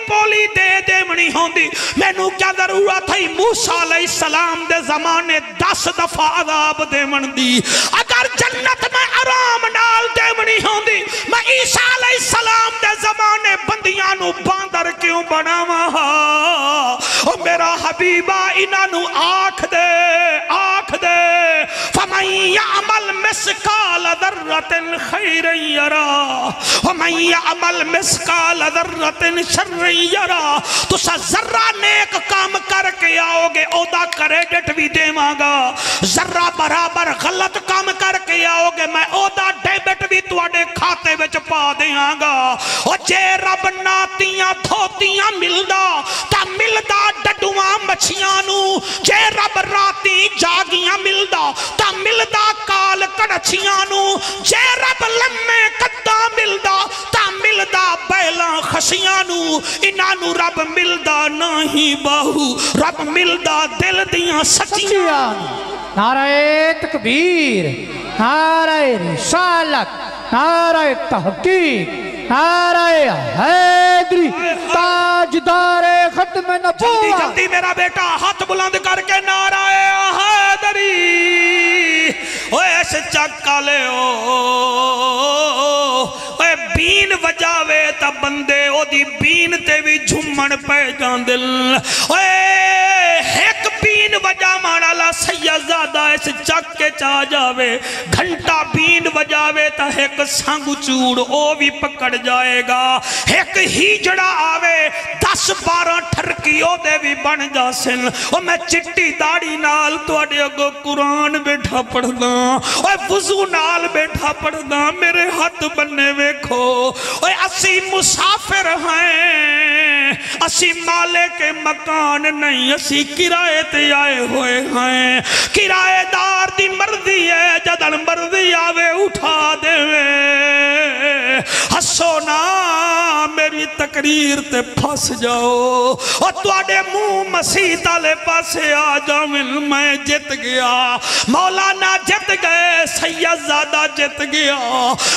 دے منی ہوندی میں نو کیا ضرورت ہے موسیٰ علیہ السلام دے زمانے 10 دفعہ عذاب دے من دی. اگر جنت میں آرام نال دے منی ہوندی میں عیسیٰ علیہ السلام دے زمانے بندیاں نو باندر کیوں بناوا. او میرا حبیبہ انہاں نو آکھ دے فمن یعمل مثقال ذرۃ خیرا یرا ومن یعمل مثقال ذرۃ شرا یرا. تسا ذرہ نیک کام کر کے آؤ گے او دا کریڈٹ بھی دیواں گا. ذرہ برابر غلط کام کر کے آؤ گے میں او دا ڈیبٹ بھی تواڈے کھاتے وچ پا دیاں گا. او جے رب ناتیاں دھوتیاں ملدا تا ملدا ڈڈواں مچھیاں نو. جے رب راتی جاگیاں ملدا تا ملدا کال کڑچیاں نو. جے رب لمے قدہ ملدا تا ملدا بیلاں خشیاں نو. انہاں نو رب ملدا نہیں باہو رب ملدا دل دیاں سچیاں. نعرہ تکبیر، نعرہ رسالت، نعرہ تحقیق، نعرہ حیدری، تاجدار ختم نبوت. جلدی میرا بیٹا ہاتھ بلند کر کے نعرہ حیدری. اوے ایسے چکا لے اوے بین وجاوے تا بندے او دی بین تے بھی جھمن پہ جاندل. اوے ایک بین وجا مانا سیدزادہ اس چک کے چاہ جاوے گھنٹا بین وجاوے تا ایک سانگو چوڑ او بھی پکڑ جائے گا. ایک ہی جڑا آوے 10-12 ٹھرکی او دے بھی بن جاسن. او میں چٹی داڑی نال تو اڈے اگو قرآن بیٹھا پڑھ دا اوے وضو نال بیٹھا پڑھ دا میرے ہاتھ بننے ویکھو. اوے اسی مسافر ہیں اسی مالے کے مکان نہیں اسی کرائے تے آئے ہوئے ہیں. کرائے دار دی مرضی ہے جدن مرضی آوے اٹھا دے ہسو نا میری تقریر تے پھس جاؤ اور تواڈے منہ مسیح تالے پاسے آ جاویں. میں جت گیا مولانا جت گئے سیدزادہ جت گیا.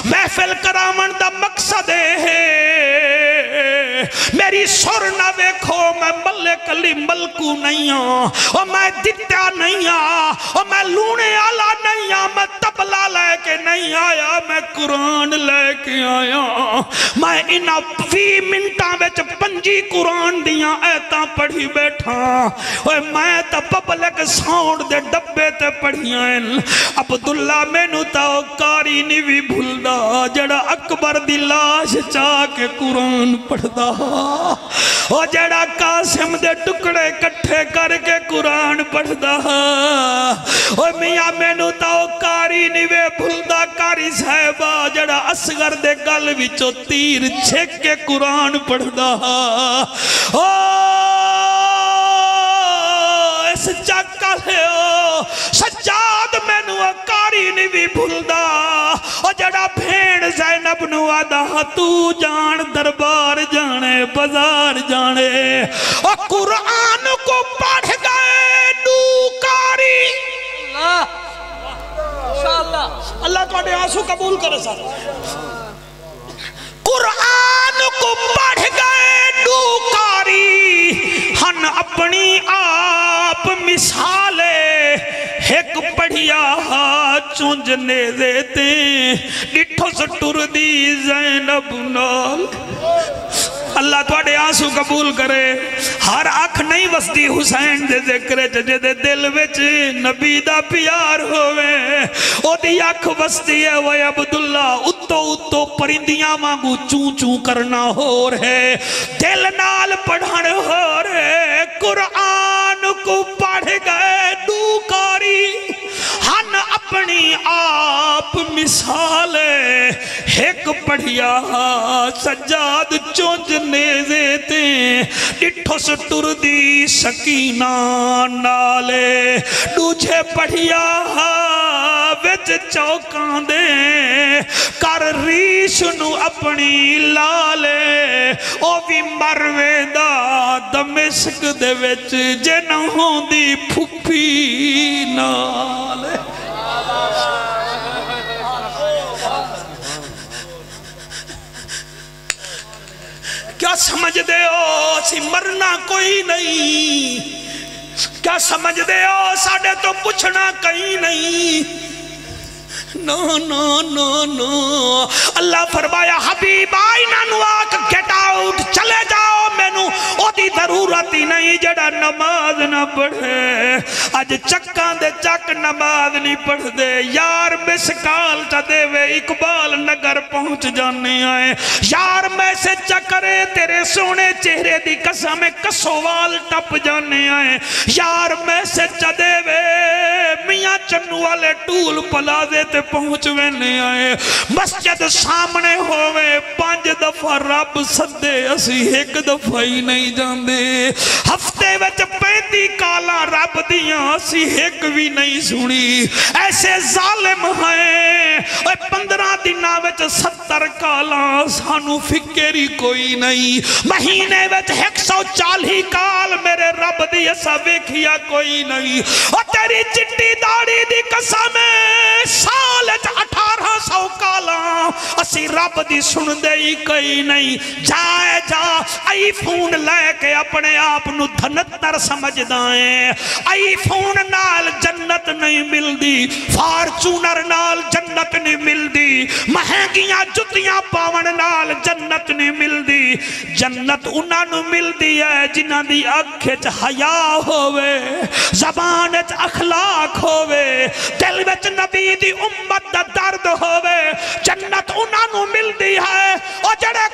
محفل کرامن دا مقصد ہے میری سر نہ دیکھو میں ملک علی ملکو نہیں ہوں اور میں دتا نہیں ہوں اور میں لونے آلا نہیں ہوں میں تبلا لے کے نہیں آیا میں قرآن لے کے آیا. میں انہا 20 منٹاں بچ 5 قرآن دیاں ایتاں پڑھی بیٹھا اور میں تا پبلک ساؤنڈ دے ڈبے تے پڑھیاں. عبداللہ میں نو تاو کاری نہیں بھی بھولدا جڑا اکبر دی لاش چاہ کے قرآن پڑھ دا او جڑا قاسم دے ٹکڑے کٹھے کر کے قرآن پڑھ دا. او میاں میں نو تاو کاری نہیں بھی بھولدا کاری صاحبہ جڑا اصغر دے گل وچو تیر چھک کے قرآن پڑھ دا. او اس چکا لے سجاد میں نو کاری نہیں بھی بھولدا او جڑا بھین زینب نو آدھا تو جان دربار جانے بازار جانے او قرآن کو پڑھ گئے نو کاری. اللہ تو اڈے آنسو قبول کرے ساتھ. قرآن کو پڑھ گئے نو کاری ہن اپنی آپ مثالے ایک پڑھیا چونجنے دیتے ڈٹھو سٹور دی زینب نال. اللہ تواڈے آنسو قبول کرے ہر اکھ نہیں وسدی حسین دے ذکر جے دے دل وچ نبی دا پیار ہوئے او دی اکھ وسدی ہے وہ عبداللہ اتو پرندیاں مانگو چون چون کرنا ہو رہے دل نال پڑھن ہو رہے قرآن کو پڑھ گئے دوکاری ہن اپنی آپ مثال ایک پڑھیا سجاد چونج نیزے تے ڈٹھو سٹر دی سکینہ نالے دوجھے پڑھیا وچ چوکان دے کر ریش نو اپنی لالے او بھی مروے دا دمشق دے وچ جنہوں دی پھپی نالے کیا سمجھ دے ہو سی مرنا کوئی نہیں کیا سمجھ دے ہو ساڑھے تو پوچھنا کہیں نہیں نو نو نو نو اللہ فرمایا حبیب آئینہ نو آکھ گیٹ آؤٹ چلے جاؤ میں نو او دی ضرورت ہی نہیں جڑا نماز نہ پڑھے آج چکاں دے چک نماز نہیں پڑھ دے یار مسکال چا دے وے اقبال نگر پہنچ جانے آئے یار میں سے چکرے تیرے سونے چہرے دی قسم کسوال ٹپ جانے آئے یار میں سے چا دے وے میاں چنو والے ٹول پلازے تے پہنچ وینے آئے مسجد سامنے ہوئے 5 دفعہ رب صدے اسی 1 دفعہ ہی نہیں جاندے ہفتے وچ 35 کالا رب دیاں اسی 1 بھی نہیں سنی ایسے ظالم ہیں 15 دنہ وچ 70 کالا سانو فکری کوئی نہیں مہینے وچ 140 کال میرے رب دی ایسا ویکھیا کوئی نہیں اور تیری چٹی داڑی دی قسم سال 1800 کالا اسی رب دی سن دے ہی کئی نہیں جائے جا آئی فون لے کے اپنے آپ نو دھنتر سمجھ دائیں آئی فون نال جنت نہیں مل دی فارچونر نال جنت نہیں مل دی مہنگیاں جتیاں پاون نال جنت نہیں مل دی جنت انہاں نو مل دی ہے جنہاں دی اکھچ حیا ہوئے زبانچ اخلاق ہوئے دل وچ نبی دی امت دا درد ہوئے جنت انہاں نو مل دی ہے اور جڑے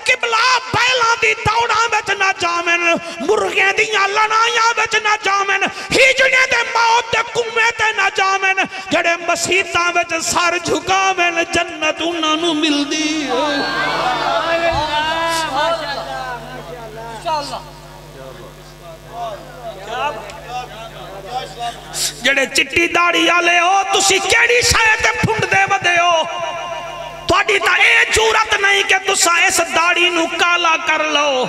قبلہ بیلاں دی دوڑاں وچ نہ جامن مرغیں دیاں لڑائیاں وچ نہ جامن ہجڑے دے موت دے کنویں تے نہ جامن جڑے مسیتاں وچ سر جھکاویں جنت انہاں نو مل دی جڑے چٹی داڑی آلے ہو تسی کیڑی شاید پھنڈ دے ودے ہو توڑی تا اے جورت نہیں کہ تسا اس داڑی نو کالا کر لو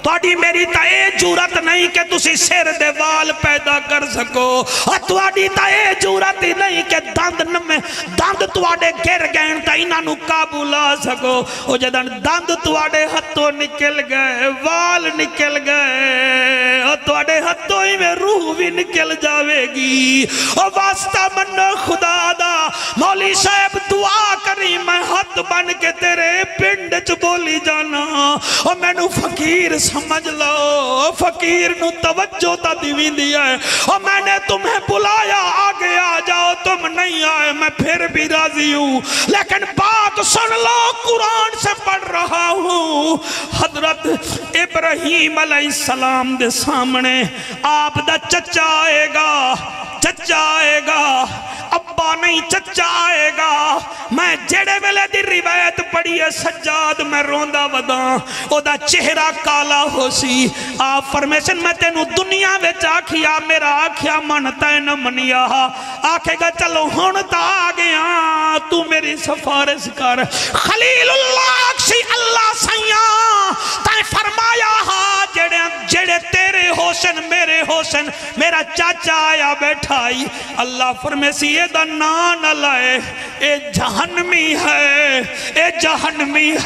توڑی میری تا اے جورت نہیں کہ تسی سر دے وال پیدا کر سکو اور توڑی تا اے جورت نہیں کہ دند توڑے گر گئن تا انہاں نو قابو لا سکو اور جدن دند توڑے ہتھوں نکل گئے وال نکل گئے اور توڑے ہتھوں ہی میں روح بھی نکل جاوے گی اور واسطہ منو خدا دا مولی صاحب دعا کری میں ہاتھ بن کے تیرے پنڈچ بولی جانا اور میں نو فقیر سمجھ لو فقیر نو توجہ تا دیوین دیا ہے اور میں نے تمہیں بلایا آگے آ جاؤ تم نہیں آئے میں پھر بھی راضی ہوں لیکن بات سن لو قرآن سے پڑھ رہا ہوں حضرت ابراہیم علیہ السلام دے سامنے آپ دا چچا آئے گا ابا نہیں چچا آئے گا میں جڑے ویلے دی روایت پڑھی ہے سجاد میں روندہ وداں او دا چہرہ کالا ہو سی آپ فرمیشن میں تینو دنیا وچ آکھیا میرا آکھیا منتا ہے نہ منیا آکھے گا چلو ہونتا آگیا تو میری سفارش کر خلیل اللہ اکشی اللہ سیاں تائیں فرمایا جڑے تیرے حسن میرے حسن میرا چاچا آیا بیٹھائی اللہ فرمیسی یہ دا نان لائے اے جہنمی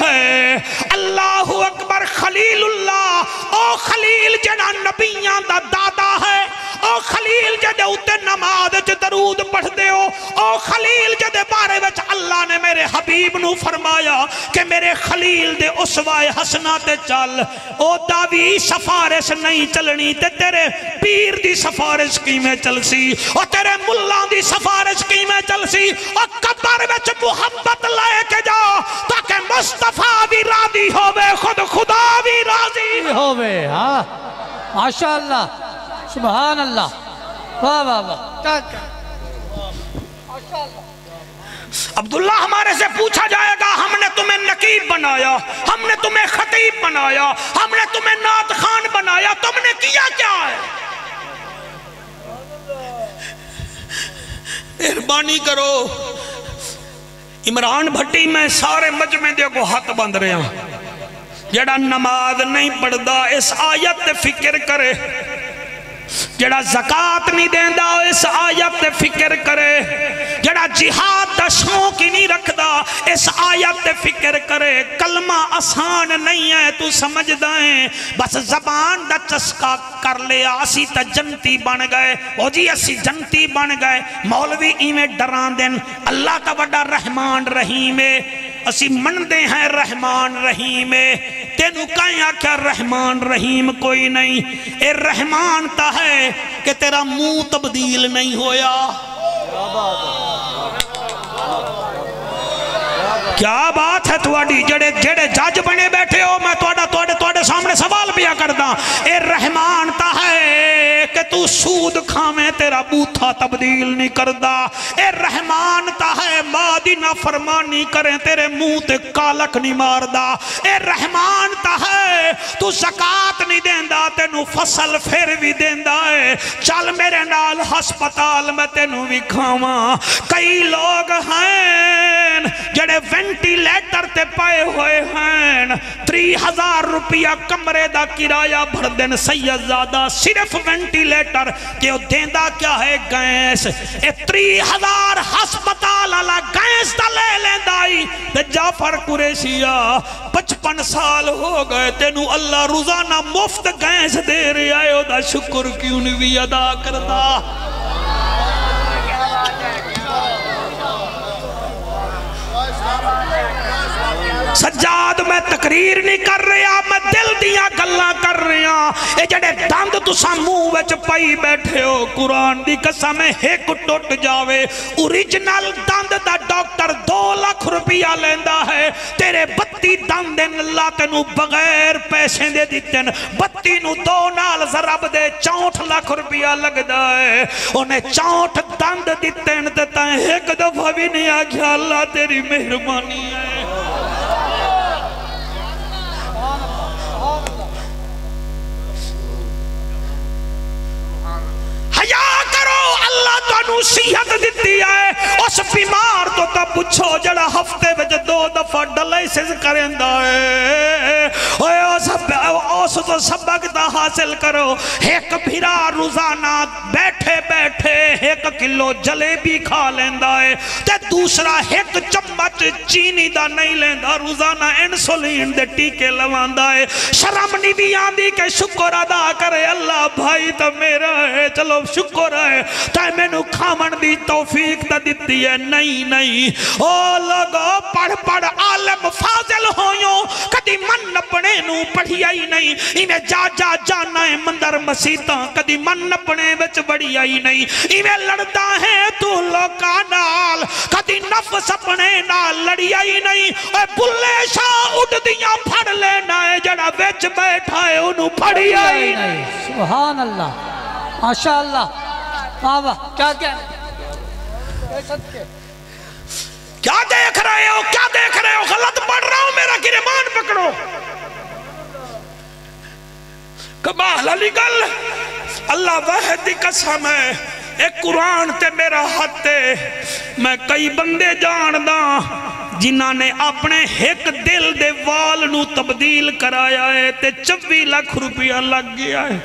ہے اللہ اکبر خلیل اللہ او خلیل جڑا نبیان دا دادا ہے او خلیل جدے اتے نماز چ درود پڑھ دے ہو، او خلیل جدے بارے وچ اللہ نے میرے حبیب نو فرمایا کہ میرے خلیل دے اسوہ حسنہ تے چل، او داوی سفارش نہیں چلنی تے تیرے پیر دی سفارش کی میں چل سی، او تیرے ملان دی سفارش کی میں چل سی، او قبر وچ محبت لائے کے جا تاکہ مصطفیٰ بھی راضی ہوئے، خود خدا بھی راضی ہوئے۔ ہاں ماشاءاللہ سبحان اللہ، واہ واہ واہ، عبداللہ ہمارے سے پوچھا جائے گا ہم نے تمہیں نقیب بنایا، ہم نے تمہیں خطیب بنایا، ہم نے تمہیں نعت خان بنایا، تم نے کیا کیا ہے؟ مہربانی کرو، عمران بھٹی میں سارے مجمع دے کو ہاتھ بند رہے ہیں، جڑا نماز نہیں پڑھدا اس آیت تے فکر کرے، جڑا زکاة نہیں دیندہ اس آیت تے فکر کرے، جڑا جہاد دا شوق ہی نہیں رکھدا اس آیت تے فکر کرے۔ کلمہ آسان نہیں ہے تو سمجھ دائیں، بس زبان دا چسکا کر لیا اسی تا جنتی بن گئے، او جی اسی جنتی بن گئے، مولوی ایمیں ڈران دیں، اللہ کا بڑا رحمان رحیم ہے، اسی مندے ہیں رحمان رحیم ہے، تینو کہیں آکھا رحمان رحیم کوئی نہیں، اے رحمان تا ہے کہ تیرا منہ تبدیل نہیں ہویا۔ کیا بات ہے تواڈی، جڑے جج بنے بیٹھے ہو، میں تواڈے سامنے سوال پیا کردا، اے رحمان تا ہے کہ تو سود کھاویں تیرا بوتھا تبدیل نہیں کردا، اے رحمان تا ہے ماں دی نافرمانی کریں تیرے منہ تے کالک نہیں ماردا، اے رحمان تا ہے تو زکاة نہیں دیندا تینو فصل پھر بھی دیندا ہے، چل میرے نال ہسپتال میں تینو بھی کھاواں۔ کئی لوگ ہیں جڑے وینٹیلیٹر تے پائے ہوئے ہیں، 30,000 روپیہ کمرے دا کرایہ بھر دن سید زادہ صرف وینٹیلیٹر کہ وہ دیندہ کیا ہے گیس، اے 30,000 ہسپتال اللہ گیس دا لے لیندائی تے جعفر قریشیہ 55 سال ہو گئے تینو اللہ روزانہ مفت گیس دے رہے آئے ہو دا شکر کیوں نہیں بھی ادا کرتا۔ سجاد میں تقریر نہیں کر رہا، میں دل دیا گلاں کر رہا، اے جڑے دند تساں منہ وچ پائی بیٹھے ہو، قرآن دی قسم ایک ٹوٹ جاوے، اوریجنل دند دا ڈاکٹر 2 لاکھ روپیہ لیندہ ہے، تیرے 32 دند اللہ تینو بغیر پیسے دے دیتن، 32 نو 2 نال ضرب دے 64 لاکھ روپیہ لگ دا ہے، انہیں 64 دند دیتن دیتا ہے، ایک دفعہ بھی نہیں آگیا اللہ تیری مہربانی ہے۔ حیا کرو، اللہ تو صحت دیتی ہے، اس بیمار تو تا پوچھو جڑا ہفتے وچ 2 دفعہ ڈلائسز کریندا ہے، اس تو سبق دا حاصل کرو، ایک بھیرا روزانہ بیٹھے بیٹھے 1 کلو جلیبی کھا لیندا ہے تے دوسرا 1 چمچ چینی دا نہیں لیندا، روزانہ انسولین دے ٹیکے لواندا ہے، شرم نہیں بھی آندی کہ شکر ادا کرے اللہ بھائی تو میرا ہے، چلو شکر ہے تے میں نو کھامن دی توفیق تا دیتی ہے، نہیں او لوگو پڑھ عالم فاضل ہویوں کدی من نپنے نو پڑھی آئی نہیں، انہیں جانا ہے مندر مسیطاں کدی من نپنے بچ بڑی آئی نہیں، انہیں لڑتا ہے تو لوکا نال کدی نفس اپنے نال لڑی آئی نہیں، اے بلے شاہ اٹھ دیاں پھڑ لینا ہے جڑا بچ بیٹھا ہے انہوں پڑھی آئی نہیں۔ سبحان اللہ ماشاءاللہ، بابا کیا دیکھ رہے ہو غلط پڑھ رہا ہوں، میرا گرمان پکڑو، کمال علی گل اللہ واحد دی قسم ہے، ایک قرآن تے میرا ہاتھ ہے، میں کئی بندے جاندہ جنہاں نے اپنے ایک دل دے وال نو تبدیل کرایا ہے تے 24 لاکھ روپیہ لگ گیا ہے،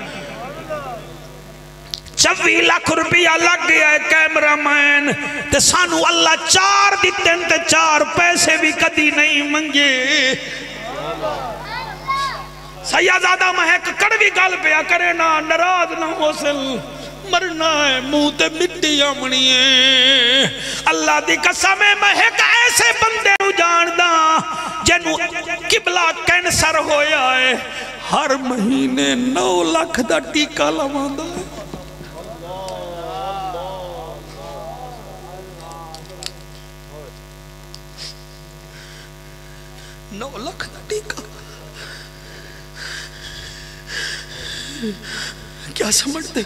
24 لاکھ روپیہ لگ گیا ہے کیمرہ مین تے سانو اللہ 4 دیتن تے 4 پیسے بھی کدی نہیں منگے۔ سیدزادہ میں ایک کڑوی گل پیا کرے نا، ناراض نہ ہو سل، مرنا ہے منہ تے مٹی آمنی ہے اللہ دی قسم میں ایک ایسے بندے نو جاندا جنو قبلہ کینسر ہویا ہے ہر مہینے 9 لاکھ دا ٹیکہ لواندا ہے 9 لاکھ دا ٹیکہ کیا سمجھتے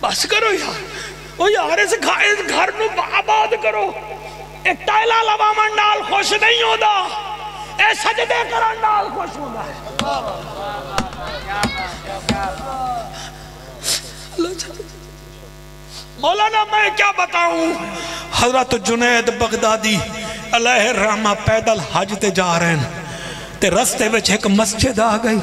بس کرو یار او یار اس گھر نو آباد کرو ایک ٹائلہ لوامن نال خوش نہیں ہوتا اے سجدے کرن نال خوش ہوتا ہے مولانا میں کیا بتاؤں حضرت جنید بغدادی علیہ الرحمہ پیدل حج تے جا رہے ہیں تے رستے وچ ایک مسجد آ گئی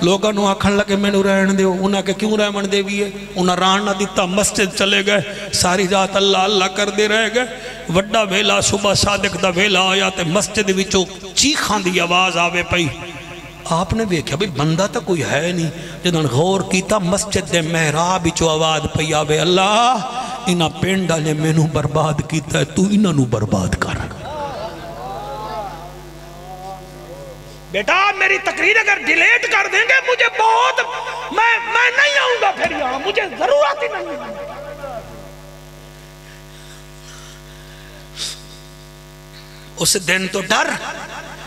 لوگاں نو آکھن لگے میں نو رہن دیو انہاں کے کیوں رہن دے بھی ہے انہاں ران نہ دیتا مسجد چلے گئے ساری رات اللہ اللہ کر دے رہ گئے وڈا ویلا صبح صادق دا ویلا آیا تے مسجد وچوں چیخاں دی آواز آوے پئی آپ نے دیکھا بھئی بندہ تا کوئی ہے نہیں جدن غور کیتا مسجد دے محراب وچوں آواز پئی آوے اللہ انہاں پینڈا نے میں نو برباد کیتا ہے تو انہاں نو برباد کر بیٹا میری تقریر اگر ڈیلیٹ کر دیں گے مجھے بہت میں نہیں آؤں گا پھر یہاں مجھے ضرورت ہی نہیں اس دن تو ڈر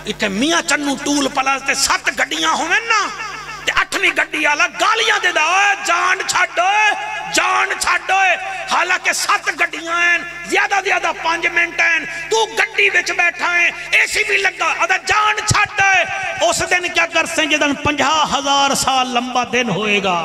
اتنے میاں چنو ٹول پلاس تے 7 گڈیاں ہوئے نا تے 8ویں گڈی آلا گالیاں دے دا جان چھاڑ حالانکہ 7 گڈیاں ہیں زیادہ 5 منٹ ہیں تو گڈی وچ بیٹھا ہے اے سی بھی لگا ادا جان چھاڑ اس دن کیا کر سیں جدن 50,000 سال لمبا دن ہوئے گا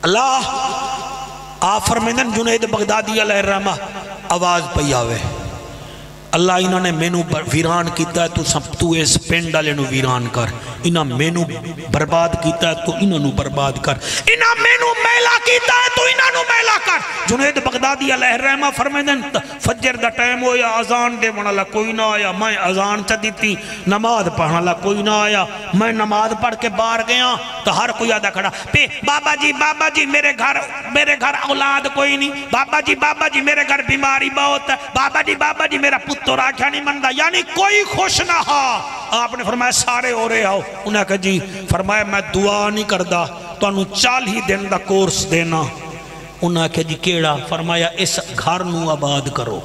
اللہ آپ فرمیدن جنید بغدادی علیہ الرحمہ آواز پئی آوے اللہ انہوں نے مینو ویران کیتا ہے تو اس پینڈا لینو ویران کر انہوں مینو برباد کیتا ہے تو انہوں برباد کر انہوں مینو میلا کیتا ہے تو انہوں میلا کر جنید بغدادی علیہ الرحمہ فرمیدن فجر دا ٹائم ہو یا اذان دے منالا کوئی نہ آیا میں اذان چا دیتی نماز پڑھنا لا کوئی نہ آیا میں نماز پڑھ کے باہر گیا تو ہر کوئی آدھا کھڑا پہ بابا جی میرے گھر اولاد کوئی نہیں بابا جی میرے گھر بیماری بہت ہے بابا جی میرا پتر آکھا نہیں مندہ یعنی کوئی خوش نہ ہا آپ نے فرمایا سارے ہو رہے آؤ انہوں نے کہا جی فرمایا میں دعا نہیں کردہ تو انہوں 40 دن دا کورس دینا انہوں نے کہا جی کیڑا فرمایا اس گھر نو آباد کرو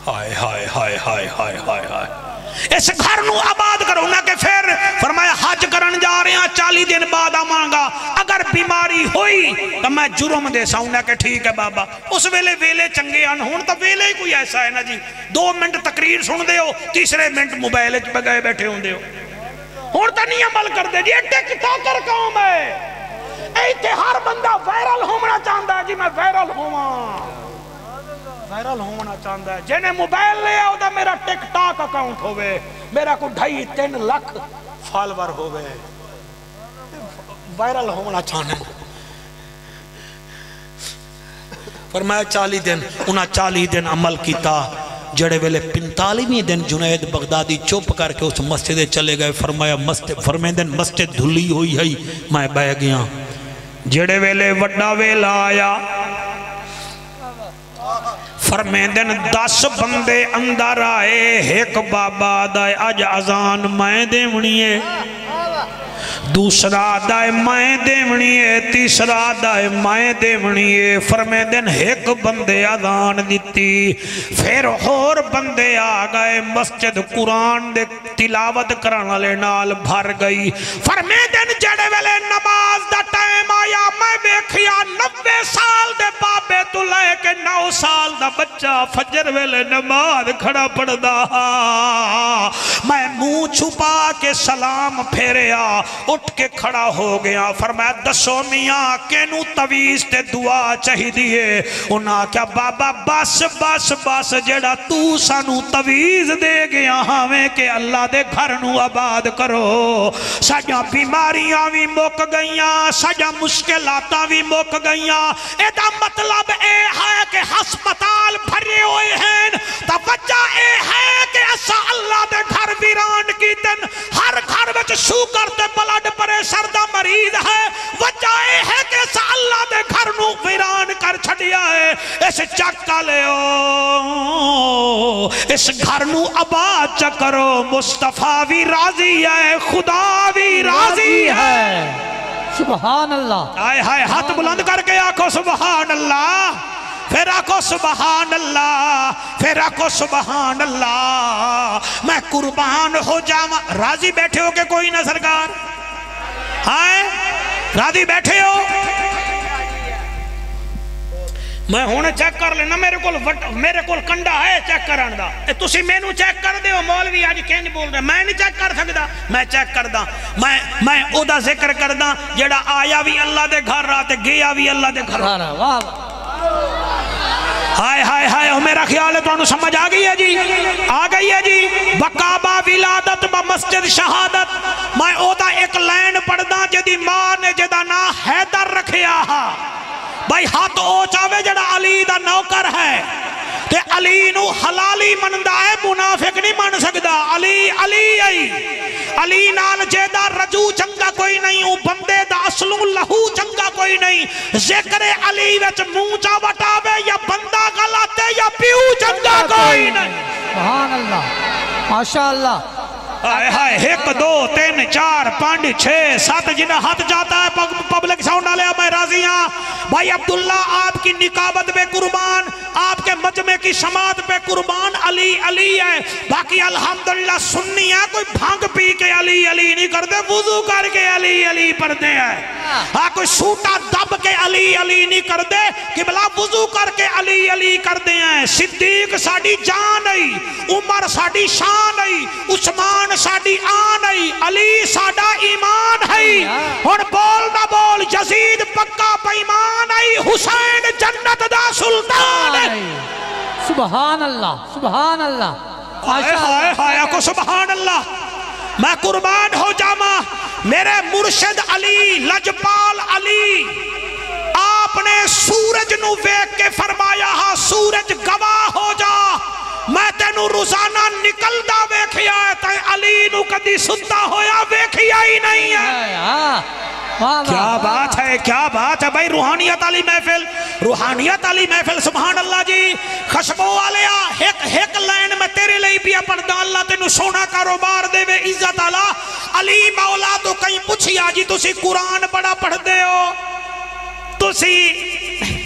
ہائے اس گھر نو آباد کرو انہوں نے پھر فرمایا حج کرن جا رہے ہیں 40 دن بعد آمانگا اگر بیماری ہوئی تو میں جرم دے سا انہوں نے کہا ٹھیک ہے بابا اس ویلے چنگے ہون تو ویلے ہی کوئی ایسا ہے نا جی 2 منٹ تقریر سن دے ہو تیسرے منٹ موبائل پہ گئے بیٹھے ہوں دے ہو تو نہیں عمل کر دے جی ٹک ٹاکر قوم ہے ایتے ہر بندہ وائرل ہونا چاہتا ہے جی میں وائرل ہونا چاہتا ہے جنہیں موبائل لے آؤ دا میرا ٹک ٹاک اکاؤنٹ ہوئے میرا کو 2.5-3 لاکھ فالور ہوئے وائرل ہونا چاہنے فرمایا 40 دن انہا 40 دن عمل کیتا جڑے ویلے 45ویں دن جنید بغدادی چوپ کر کے اس مسجد چلے گئے فرمایا فرمیدن مسجد دھلی ہوئی ہے میں بہ گیا جڑے ویلے وڈا ویلا آیا فرمیدن 10 بندے اندر آئے ایک بابا دائے آج اذان میں دیونیے دوسرا دائے میں دیونیے تیسرا دائے میں دیونیے فرمیدن ایک بندے اذان دیتی پھر اور بندے آگئے مسجد قرآن دے تلاوت کرانا لے نال بھر گئی فرمیدن جڑے ویلے نماز دا ٹائم آیا میں بیکھیا 90 سال دے بابے تو لے کے 9 سال دا بچہ فجر ویلے نماز کھڑا پڑ دا میں منہ چھپا کے سلام پھیریا اٹھ کے کھڑا ہو گیا فرمایا دسو میاں کینو تویز تے دعا چاہی دیئے انہاں کیا بابا بس جڑا تو سانو تویز دے گیا ہمیں کہ اللہ دے گھر نو آباد کرو سجا بیماریاں بھی مک گئیاں سجا مشکلاتاں بھی مک گئیاں ایدہ مطلب اے ہے کہ ہسپتال بھرے ہوئے ہیں تا وجہ اے ہے کہ ایسا اللہ دے گھر ویران کی دن ہر گھر وچ شوگر تے بلڈ پریشر دا مریض ہے وجہ اے ہے کہ ایسا اللہ دے گھر نو ویران کر چھڑیا ہے اس چکا لے اس گھر نو آباد چکرو مصطفیٰ بھی راضی ہے خدا بھی راضی ہے سبحان اللہ آئے ہائے ہاتھ بلند کر کے آکھو سبحان اللہ پھر آکھو سبحان اللہ پھر آکھو سبحان اللہ میں قربان ہو جاواں راضی بیٹھے ہو کہ کوئی نہ سرکار ہائے راضی بیٹھے ہو میں ہونے چیک کر لینا میرے کول کنڈا ہے چیک کرن دا تسی مینوں چیک کر دیو مولوی آج کینج بول رہے میں نہیں چیک کر سکدا میں چیک کر دا میں او دا ذکر کر دا جیڑا آیا بھی اللہ دے گھر رہا تے گیا بھی اللہ دے گھر رہا ہائے ہائے ہائے میرا خیال ہے تو انہوں سمجھ آگئی ہے جی آگئی ہے جی وقابہ ولادت بمسجد شہادت میں او دا ایک لین پڑھ دا جدی ماں نے جدا نا حیدر رکھے آہا بھائی ہاتھ او چاہوے جڑا علی دا نوکر ہے کہ علی نو حلالی مندہ ہے منافق نہیں مان سکدا علی علی آئی علی نال جیدہ رجو چنگا کوئی نہیں ہوں بندے دا اصلوں لہو چنگا کوئی نہیں ذکر علی وچ مونچا وٹاوے یا بندہ غلطے یا پیو چنگا کوئی نہیں سبحان اللہ ماشاءاللہ ہائے ہائے ایک دو تین چار پانچ چھ سات جنہیں ہاتھ جاتا ہے پبلک ساؤنڈ آلیا میں راضی ہاں بھائی عبداللہ آپ کی نکابت پہ قربان آپ کے مجمع کی سماعت پہ قربان علی علی ہے باقی الحمدللہ سنی ہے کوئی بھانگ پی کے علی علی نہیں کرتے وضو کر کے علی علی پڑھتے ہیں ہاں کوئی سوٹا دب کے علی علی نہیں کرتے قبلہ وضو کر کے علی علی کرتے ہیں صدیق ساڑی جان ہے عمر ساڑی شان ہے عثمان ساڑی آن ہے علی ساڑا ایمان ہے اور بول نہ بول یزید پکا پیمان ہے حسین جنت دا سلطان ہے سبحان اللہ سبحان اللہ ہائے ہائے کو سبحان اللہ میں قربان ہو جاما میرے مرشد علی لجپال علی آپ نے سورج نو ویک کے فرمایا ہاں سورج گواہ ہو جا میں تینو روزانہ نکل دا ویکھیا ہے تے علی نو کدی ستا ہویا ویکھیا ہی نہیں ہے کیا بات ہے بھائی روحانیت علی محفل سبحان اللہ جی خشبو آلیا ایک لین میں تیرے لئی بھی پڑھدا اللہ تینو سونا کاروبار دے وے عزت علی مولا تو کہیں پوچھیا جی تسی قرآن بڑا پڑھ دے ہو تسی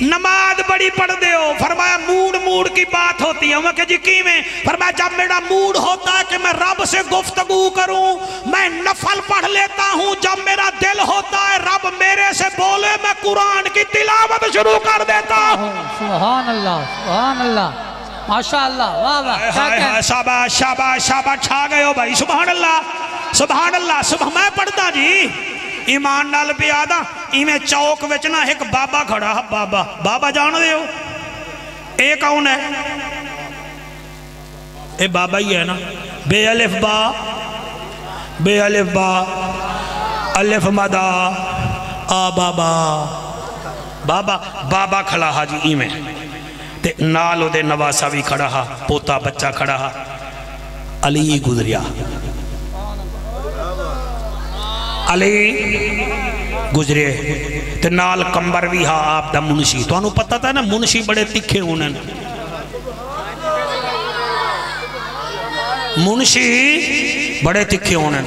نماز بڑی پڑھ دے ہو فرمایا موڈ کی بات ہوتی ہے میں کہ جی کی میں فرمایا جب میرا موڈ ہوتا ہے کہ میں رب سے گفتگو کروں میں نفل پڑھ لیتا ہوں جب میرا دل ہوتا ہے رب میرے سے بولے میں قرآن کی تلاوت شروع کر دیتا ہوں سبحان اللہ ماشاءاللہ واہ واہ شاباش شاباش شاباش چھا گئے ہو بھائی سبحان اللہ میں پڑھتا جی ایمان نال بھی آدھا ایمیں چوک وچنا ایک بابا کھڑا بابا جان دے ہو اے کون ہے اے بابا ہی ہے نا بے الف با الف مدا آ بابا کھڑا ہا جی ایمیں تے نالو دے نواسا بھی کھڑا ہا پوتا بچہ کھڑا ہا علی گزریا علی گزرے تے نال کمبر بھی ہاں آپ دا منشی تو انہوں پتہ تھا نا منشی بڑے تکھے ہونے منشی بڑے تکھے ہونے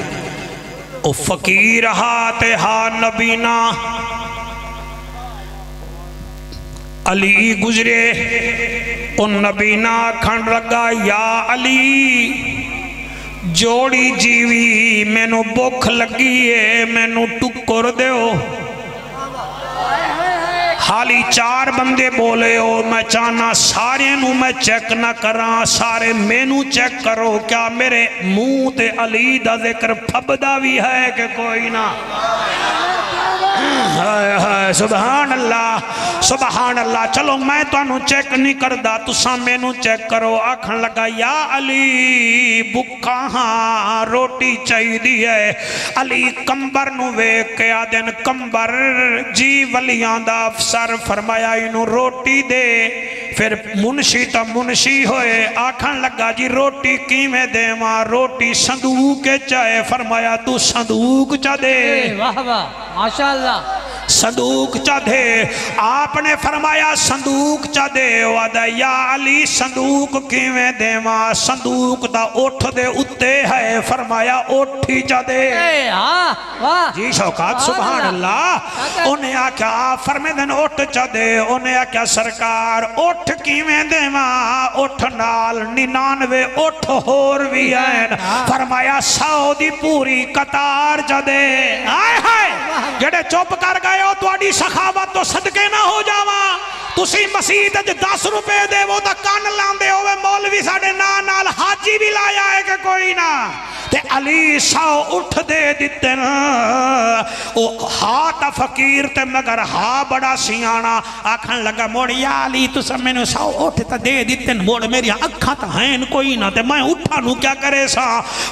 او فقیر ہاتھ ہاں نبینا علی گزرے او نبینا کھن رگا یا علی جوڑی جیوی میں نو بکھ لگی ہے میں نو ٹکر دے ہو حالی 4 بندے بولے ہو میں چاہنا سارے نو میں چیک نہ کران سارے میں نو چیک کرو کیا میرے منہ تے علی دا ذکر پھبدا بھی ہے کہ کوئی نہ سبحان اللہ سبحان اللہ. چلو میں تو انہوں چیک نہیں کردہ تساں میں نو چیک کرو. آکھن لگا یا علی بکا ہاں روٹی چاہی دی ہے. علی کمبر نو ویک کے آدن کمبر جی ولیان دا افسر فرمایا انہوں روٹی دے. پھر منشی تا منشی ہوئے آکھن لگا جی روٹی کی میں دے ماں روٹی صندوق چاہے. فرمایا تو صندوق چاہ دے. واہ واہ ماشاءاللہ صندوق چاہ دے. آپ نے فرمایا صندوق چاہ دے. وعدہ یا علی صندوق کی میں دے ماں صندوق دا اٹھ دے اتے ہے. فرمایا اٹھ ہی چاہ دے. جی شوکات سبحان اللہ. انہیں آکھا آپ فرمے دن اٹھ چاہ دے. انہیں آکھا سرکار اٹھ کی میں دے ماں اٹھ نال 99 اٹھ ہور بھی آئین. فرمایا 100 دی پوری قطار چاہ دے. آئے ہائے جڑے چوپ کر گئے ہو تو اڈی سخاوت تو صدقے نہ ہو جاواں. تسی مسیح تے 10 روپے دے وہ تا کان لاندے ہوئے مولوی ساڑے نال حاجی بھی لایا ہے کہ کوئی نہ. تے علی 100 اٹھ دے دیتے نا. او ہاں تا فقیر تے مگر ہاں بڑا سیانا. آکھن لگا موڑ یا علی تو سب میں نے 100 اٹھ تا دے دیتے نا. موڑ میری اکھا تا ہیں کوئی نہ تے میں اٹھا نو کیا کرے سا.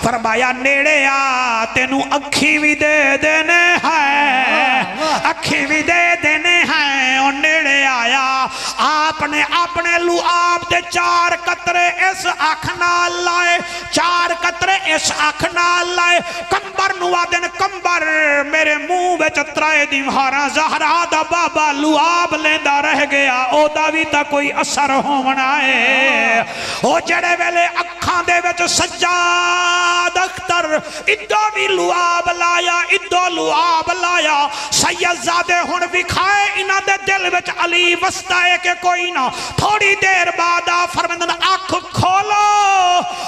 فرمایا نیڑے آ تینو اکھی بھی دے دینے ہیں اکھی بھی دے دینے ہیں. اور نیڑے آیا آپ نے اپنے لعاب دے 4 قطرے اس اکھنا لائے. 4 قطرے اس اکھنا لائے. کمبر نوادن کمبر میرے منہ بے چترائے دیمہارا زہرہ دا بابا لعاب لیندہ رہ گیا. او داوی تا کوئی اثر ہونا ہے. او جڑے ویلے اکھاں دے وچ سجاد اختر ادھو بھی لعاب لایا ادھو لعاب لایا. سید زادے ہن بھی کھائے انہ دے دل وچ علی وسطائے کہ کوئی نہ. تھوڑی دیر بعد فرمندن آنکھ کھولو.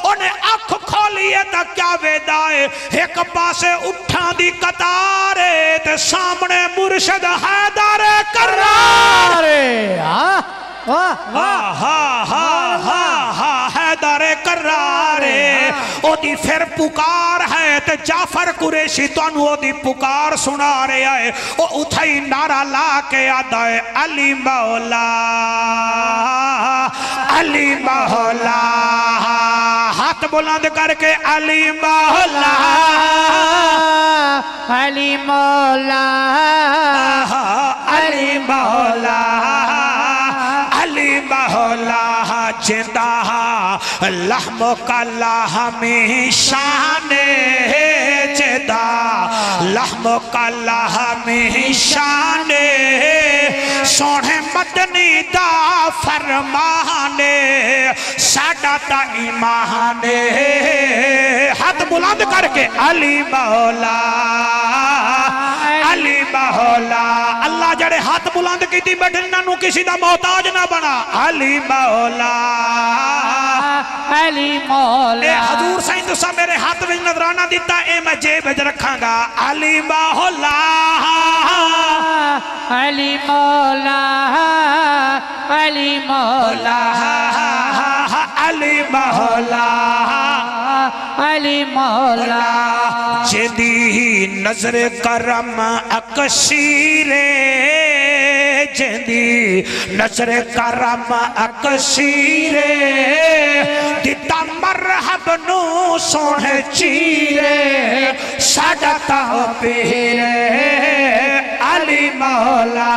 انہیں آنکھ کھولیے تا کیا ویدائے. ایک پاسے اٹھاں دی قطارے تے سامنے مرشد حیدر کرار. حیدر کرار. او دی پھر پکار ہے تے جعفر قریشی تو انہوں دی پکار سنا رہے آئے. او اتھائی نعرہ لا کے آدھا ہے علی مولا علی مولا. ہاتھ بلند کر کے علی مولا علی مولا علی مولا علی مولا. جندہ لحم کا لحمی شان جندہ لحم کا لحمی شان سوڑے مدنی دا فرمانے ساڑا تا ایمانے. ہاتھ بلند کر کے علی مولا علی مولا. اللہ جڑے ہاتھ بلند کی تھی بیٹھنا نو کسی دا محتاج نہ بنا. علی مولا علی مولا. اے حضور سائن تو سا میرے ہاتھ میں نظرانہ دیتا اے میں جیب بج رکھاں گا. علی مولا علی مولا علی مولا علی مولا علی مولا. جدی نظر کرم اکشیرے جدی نظر کرم اکشیرے دیتا مرحب نو سونے چیرے ساڑتا پیرے. علی مولا.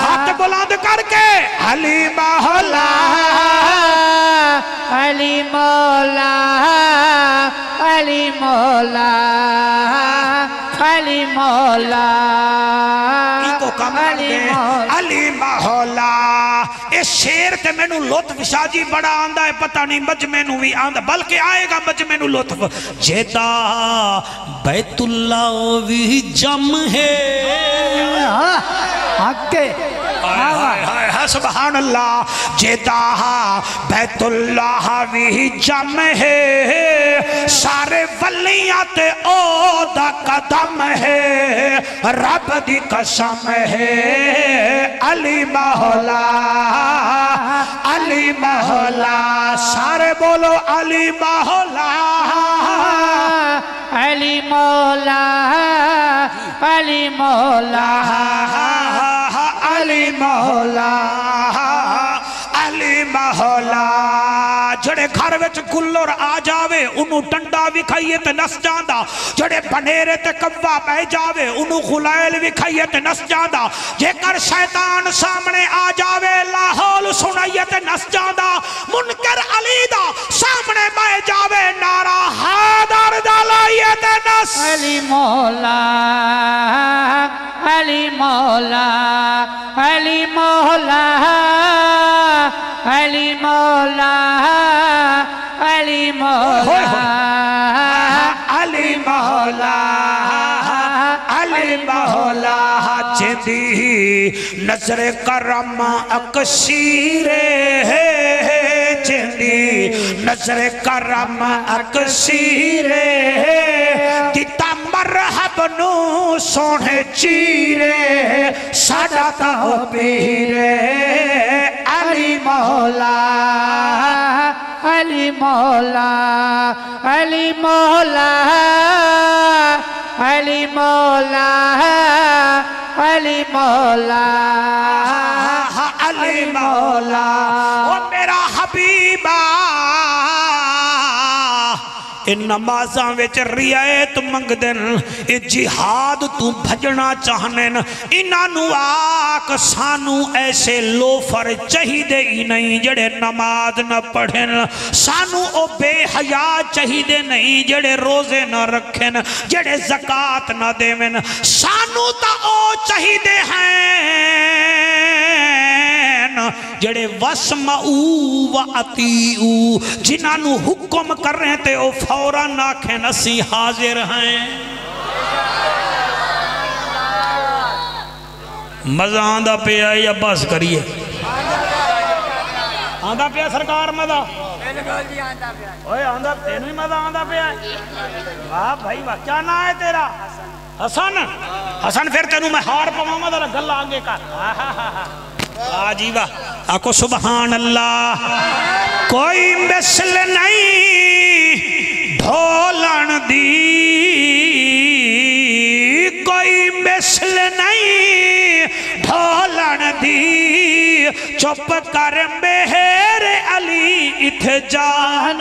ہاتھ بلند کر کے علی مولا علی مولا علی مولا علی مولا علی مولا. اس شیر تے میں نو لطف شاجی بڑا آندہ ہے پتہ نہیں مجمع نو بھی آندہ بلکہ آئے گا مجمع نو لطف. جیتا بیت اللہ وی جم ہے سبحان اللہ. جیتا بیت اللہ وی جم ہے سارے ولیات او دا قدم ہے رب دی قسم ہے. علی مولا علی مولا. سارے بولو علی مولا علی مولا علی مولا علی مولا علی مولا جڑے گھر وچ گلر آ جاوے انہوں ٹنڈا وکھائیے تے نس جاندا جڑے بنیرے تے کبا پہ جاوے انہوں خلائل وکھائیے تے نس جاندا جے کر شیطان سامنے آ جاوے لاحول سنائیے تے نس جاندا منکر علی دا سامنے بہ جاوے نعرہ حیدر دا لائیے تے نس علی مولا علی مولا علی مولا علی مولا علی مولا علی مولا علی مولا جدی نظر کرم اکسیرے جدی نظر کرم اکسیرے دیتا مرحب نو سونے چیرے ساڑا تاو پیرے علی مولا علی مولا علی مولا علی مولا علی مولا علی مولا او میرا حبیبہ ان نمازاں وچ رعایت منگدن اے جہاد تو بھجنا چاہنن انہاں نو آک سانو ایسے لوفر چاہیدے ہی نہیں جڑے نماز نہ پڑھن سانو او بے حیا چاہیدے نہیں جڑے روزے نہ رکھن جڑے زکاة نہ دیون سانو تا او چاہیدے ہیں جڑے وسمعو و اطیعو جنہاں حکم کر رہے تھے او فوراً آنکھیں نسی حاضر ہیں مزہ آندہ پہ آئی یا بس کریے آندہ پہ سرکار مزہ اوہ آندہ تینوی مزہ آندہ پہ آئی واہ بھائی واہ کیا نا ہے تیرا حسن حسن پھر تینو میں ہار پاؤں مزہ گل آگے کر آجیبہ آکو سبحان اللہ کوئی مثل نہیں ڈھولن دی کوئی مثل نہیں ڈھولن دی چپ کر مہر علی اتھے جان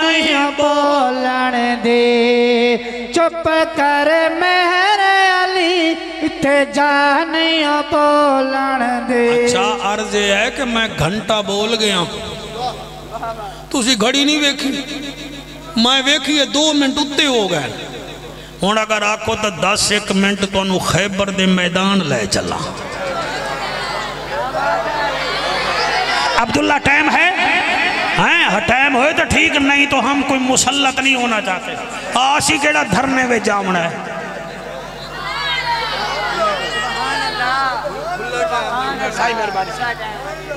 بولن دے چپ کر مہر علی اتھے جانیاں بولن دے اچھا عرض ہے کہ میں گھنٹہ بول گیا تُسی گھڑی نہیں ویکھی میں ویکھی ہے 2 منٹ اتے ہو گئے ہون اگر آکو تا 10-1 منٹ تو انہوں خیبر دے میدان لے چلا عبداللہ ٹائم ہے ٹائم ہوئے تو ٹھیک نہیں تو ہم کوئی مسلط نہیں ہونا چاہتے آسی کیڑا دھرنے وے جامنا ہے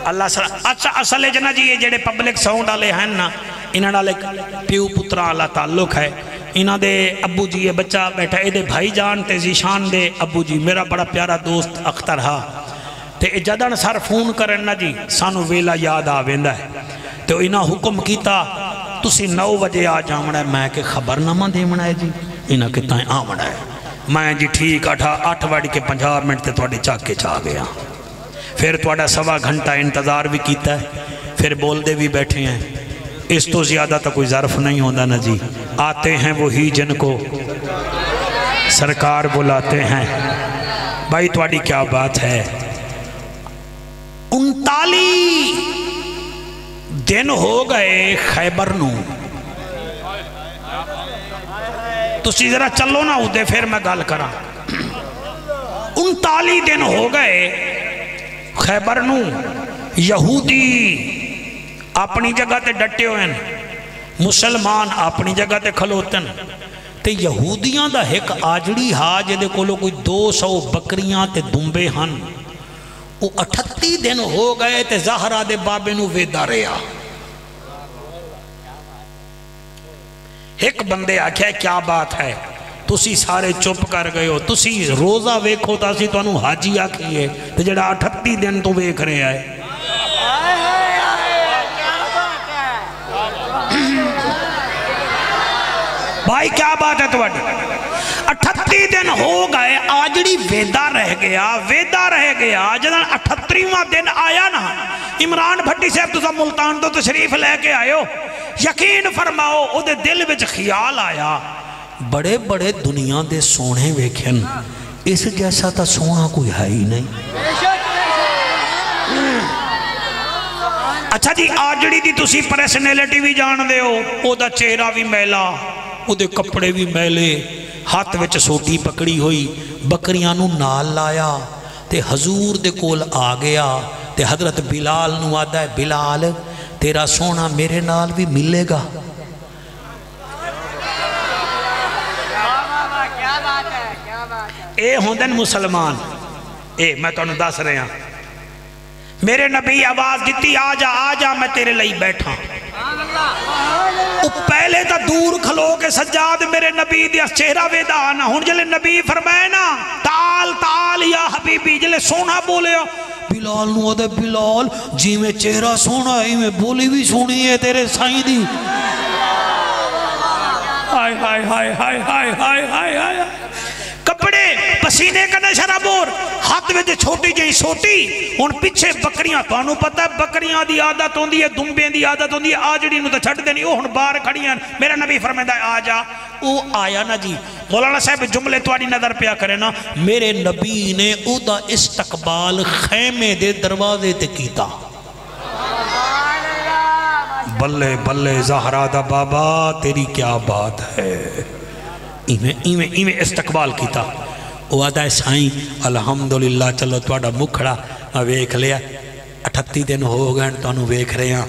اللہ سر اچھا اصلے جنا جی یہ جڑے پبلک ساؤنڈ آلے ہیں نا انہاں ڈالے پیو پترہ اللہ تعلق ہے انہاں دے ابو جی یہ بچہ بیٹھا اے دے بھائی جان تے زیشان دے ابو جی میرا بڑا پیارا دوست اختر ہا تے جدن سر فون کرن نا جی سانو ویلا یاد آویندہ ہے تو انہاں حکم کیتا تُسی 9 بجے آ جامنا ہے میں کہ خبر نامہ دیمنا ہے جی انہاں کتنا آمنا ہے میں جی ٹھیک 8:50 منٹ تے توڑے چاک کے چاہ گیا پھر توڑا 1.25 گھنٹہ انتظار بھی کیتا ہے پھر بول دے بھی بیٹھے ہیں اس تو زیادہ تا کوئی ظرف نہیں ہوندہ نا جی آتے ہیں وہی جن کو سرکار بلاتے ہیں بھائی توڑی کیا بات ہے 39 دن ہو گئے خیبر نو تو سی ذرا چلو نا ہوتے پھر میں گال کرا 39 دن ہو گئے خیبر نو یہودی اپنی جگہ تے ڈٹے ہوئے مسلمان اپنی جگہ تے کھلوتن تے یہودیاں دا ایک آجڑی ہا جدے کولو کوئی 200 بکریاں تے دنبے ہن وہ 38 دن ہو گئے تے زہرہ دے بابے نو ویدہ رہا ایک بندے آکھیا کیا بات ہے تُسی سارے چپ کر گئے ہو تُسی روزہ ویکھو تاسی تو انہوں حاجی آکھئے تے جڑا 38 دن تو ویکھ رہے آئے بھائی کیا بات ہے تو 38 دن ہو گئے آجڑی ویدہ رہ گیا جدن 38واں دن آیا نا عمران بھٹی صاحب تسا ملتان تو تشریف لے کے آئے ہو یقین فرماؤ او دے دل وچ خیال آیا بڑے بڑے دنیا دے سونے ویکھن اس جیسا تا سونا کوئی ہے ہی نہیں اچھا جی آجڑی دی تسی پریسنیلٹی بھی جان دے ہو او دا چہرہ بھی میلا او دے کپڑے بھی میلے ہاتھ وچ سوٹی پکڑی ہوئی بکریاں نو نال لایا تے حضور دے کول آ گیا تے حضرت بلال نو آدھا ہے بلال تیرا سونا میرے نال بھی ملے گا اے ہوندن مسلمان اے میں تو انہوں دس رہے ہیں میرے نبی آواز دیتی آجا میں تیرے لئی بیٹھا پہلے تا دور کھلو کے سجاد میرے نبی دیا چہرہ ویدہ آنا ہون جلے نبی فرمائے نا تال یا حبیبی جلے سونا بولے بلال نو آدھے بلال جی میں چہرہ سونا ہی میں بولی بھی سونی ہے تیرے سائیں دی ہائے ہائے ہائے ہائے ہائے ہائے ہائے ہائے کپڑے پسینے کا نشرہ بور ہاتھ میں جو چھوٹی جائیں سوٹی ان پیچھے بکریاں تو انہوں پتہ ہے بکریاں دی عادت ہوندی ہے دنبیں دی عادت ہوندی ہے آجڑی نو تو چھٹ دینی اوہن بار کھڑی ہیں میرا نبی فرمیدہ ہے آجا او آیا نا جی مولانا صاحب جملے تواری نظر پیا کرے نا میرے نبی نے او دا استقبال خیمے دے دروازے تے کیتا بلے بلے زہرہ دا بابا تیری کیا بات ہے ایویں استقبال کیتا وہ آدھا ہے سائیں الحمدللہ چلو توڑا مکھڑا ویکھ لیا 38 دن ہو گئے تو انہوں ویکھ رہے ہیں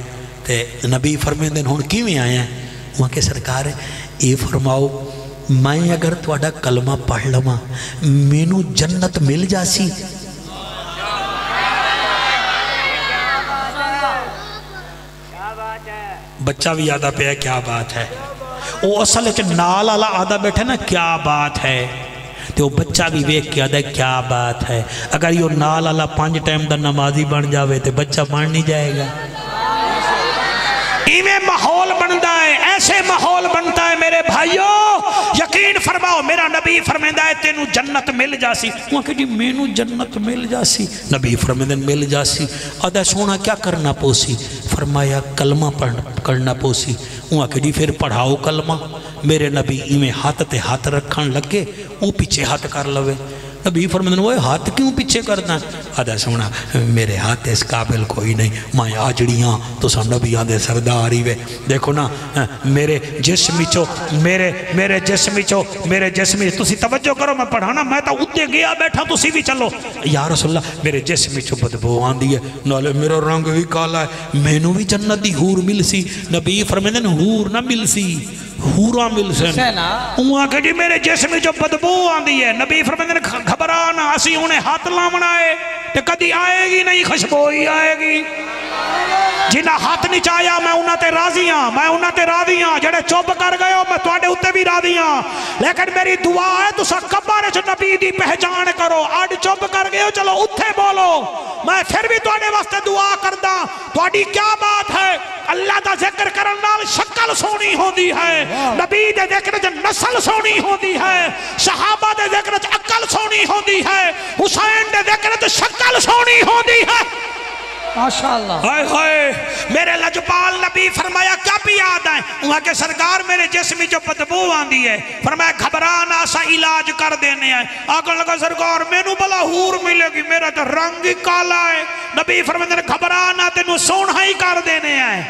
تے نبی فرمین دن ہون کیویں آئے ہیں وہاں کے سرکار ہے یہ فرماؤ میں اگر توڑا کلمہ پڑھ لما مینو جنت مل جاسی بچہ بھی آدھا پہ ہے کیا بات ہے وہ اصل ہے نال آلہ آدھا بیٹھے نا کیا بات ہے تو وہ بچہ بھی ویک کے آدھا کیا بات ہے اگر یہ نال آلہ 5 ٹائم دا نمازی بن جاوے تو بچہ بن نہیں جائے گا ایویں ماحول بنتا ہے ایسے ماحول بنتا ہے میرے بھائیو یقین فرماؤ میرا نبی فرمیندہ ہے تینوں جنت مل جاسی وہاں کہ جی مینوں جنت مل جاسی نبی فرمیندہ مل جاسی آدھا سونا کیا کرنا پوسی فرمایا کلمہ کرنا پوسی وہاں کہ جی پھر پڑھاؤ کلمہ میرے نبی ایویں ہاتھ تے ہاتھ رکھن لگے وہ پیچھے ہاتھ کر لوے نبی فرمیندہ وہ ہاتھ کیوں پیچھے کرنا آدھا سونا میرے ہاتھ اس قابل کوئی نہیں میں آجڑیاں تو سا نبیان دے سرداری وے دیکھو نا میرے جسمی چو میرے جسمی چو تسی توجہ کرو میں پڑھانا میں تا اتنے گیا بیٹھا تسی بھی چلو یا رسول اللہ میرے جسمی چو بدبو آن دی ہے نالے میرا رنگ بھی کالا ہے میں نو بھی جنت دی حور مل سی نبی فرمیندہ حور نہ مل سی حورا مل سن وہاں کہ جی میرے جسم جو بدبو آن دی ہے نبی فرمیندہ گھبرانا اسی انہیں ہاتھ لامنا ہے کہ کدی آئے گی نہیں خوشبوئی آئے گی جنہ ہاتھ نہیں چاہیا میں انہاں تے راضی ہاں جڑے چوب کر گئے ہو میں توڑے اتے بھی راضی ہاں لیکن میری دعا ہے تو سا کبارے جو نبی دی پہچان کرو آڈ چوب کر گئے ہو چلو اتے بولو میں پھر بھی توڑے واسطے دعا کردہ توڑی کیا بات ہے اللہ دا ذکر کرنا شکل سونی ہوندی ہے نبی دے ذکر جو نسل سونی ہوندی ہے صحابہ دے ذکر جو عقل سونی ہوندی ہے حسین دے ذکر جو شکل سونی ہوندی ہے ماشاءاللہ ہائے ہائے میرے لجپال نبی فرمایا کیا بھی یاد آئیں وہاں کے سرکار میرے جسمی جو بدبو آندی ہے فرمایا گھبرانا سا علاج کر دینے آئے آگے لگا سرکار میں نو بلا حور ملے گی میرا تو رنگ کالا ہے نبی فرمایا گھبرانا تینو سونہ ہی کر دینے آئے